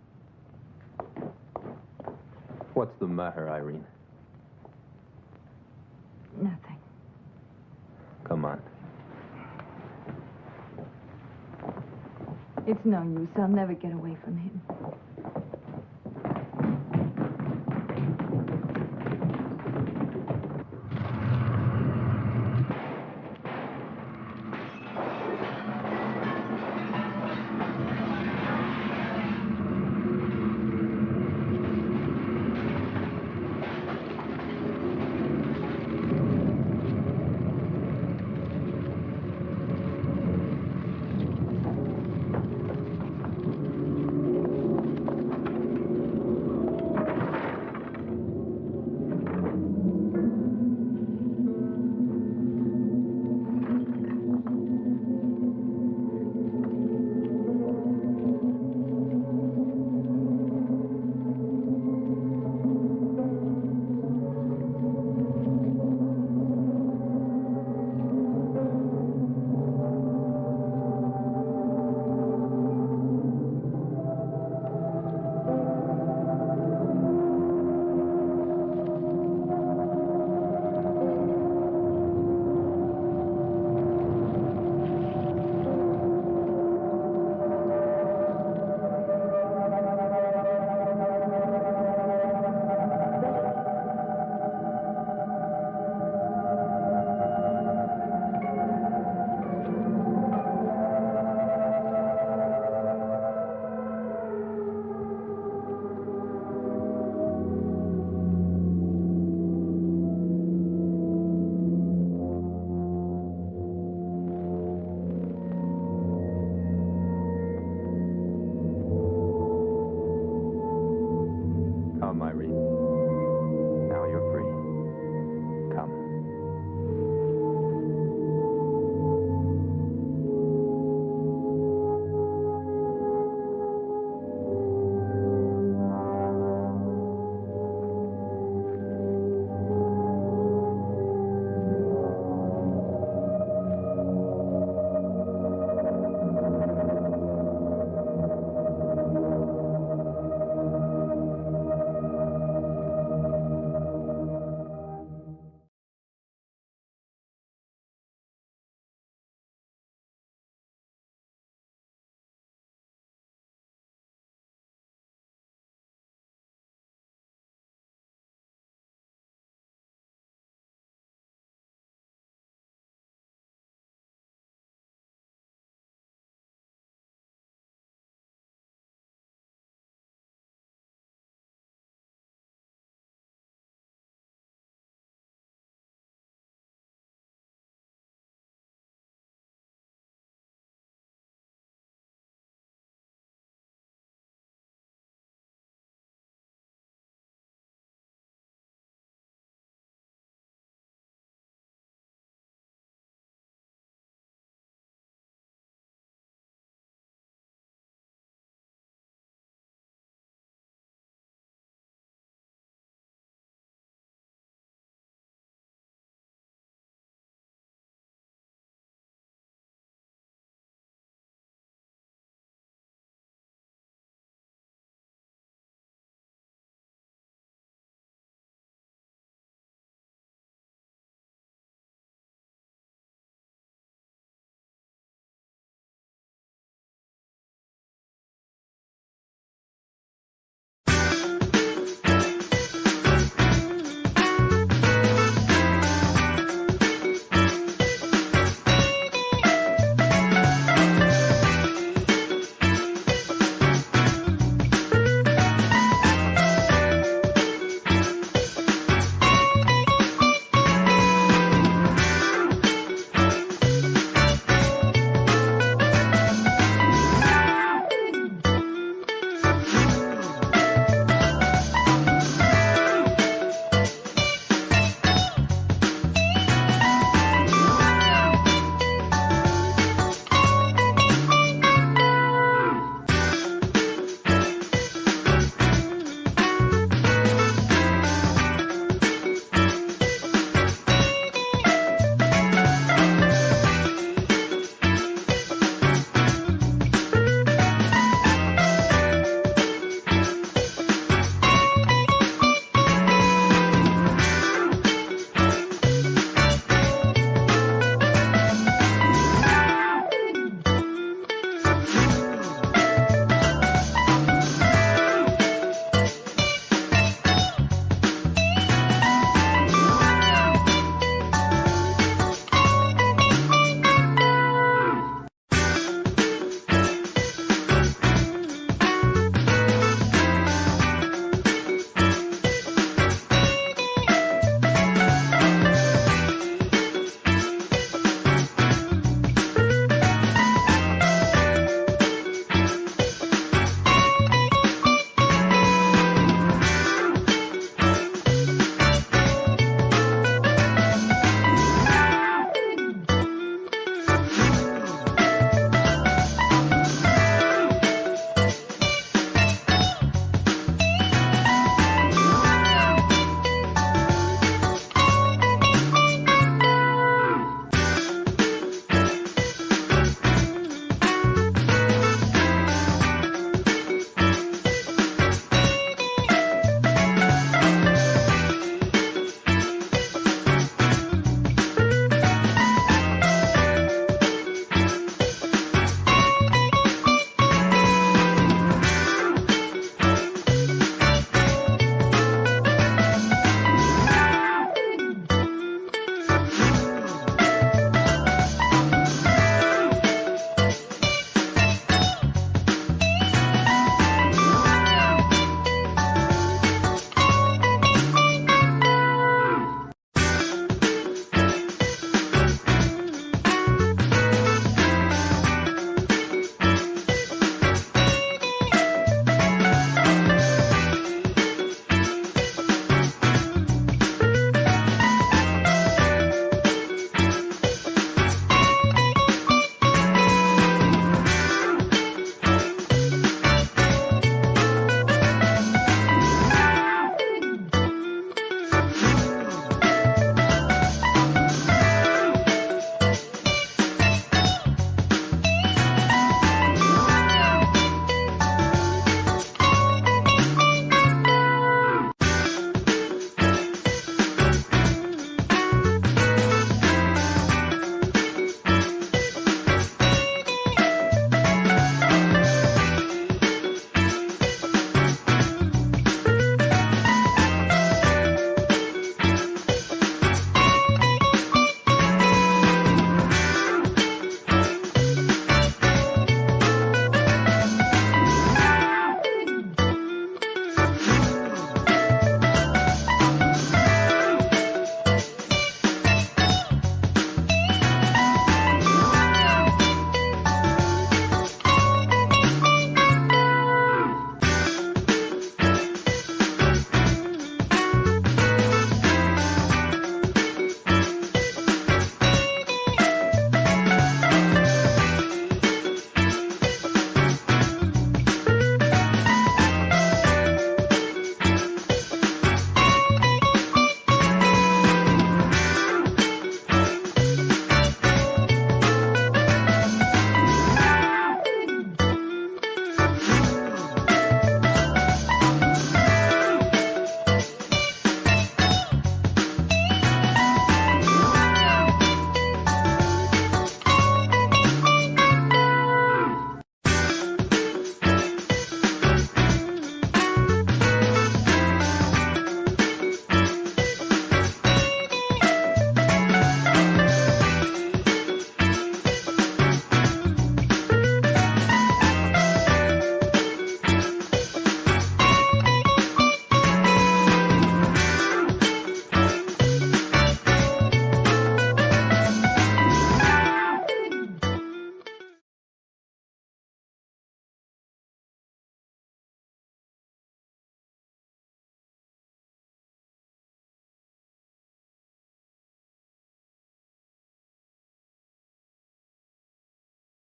What's the matter, Irene? Nothing. Come on. It's no use. I'll never get away from him.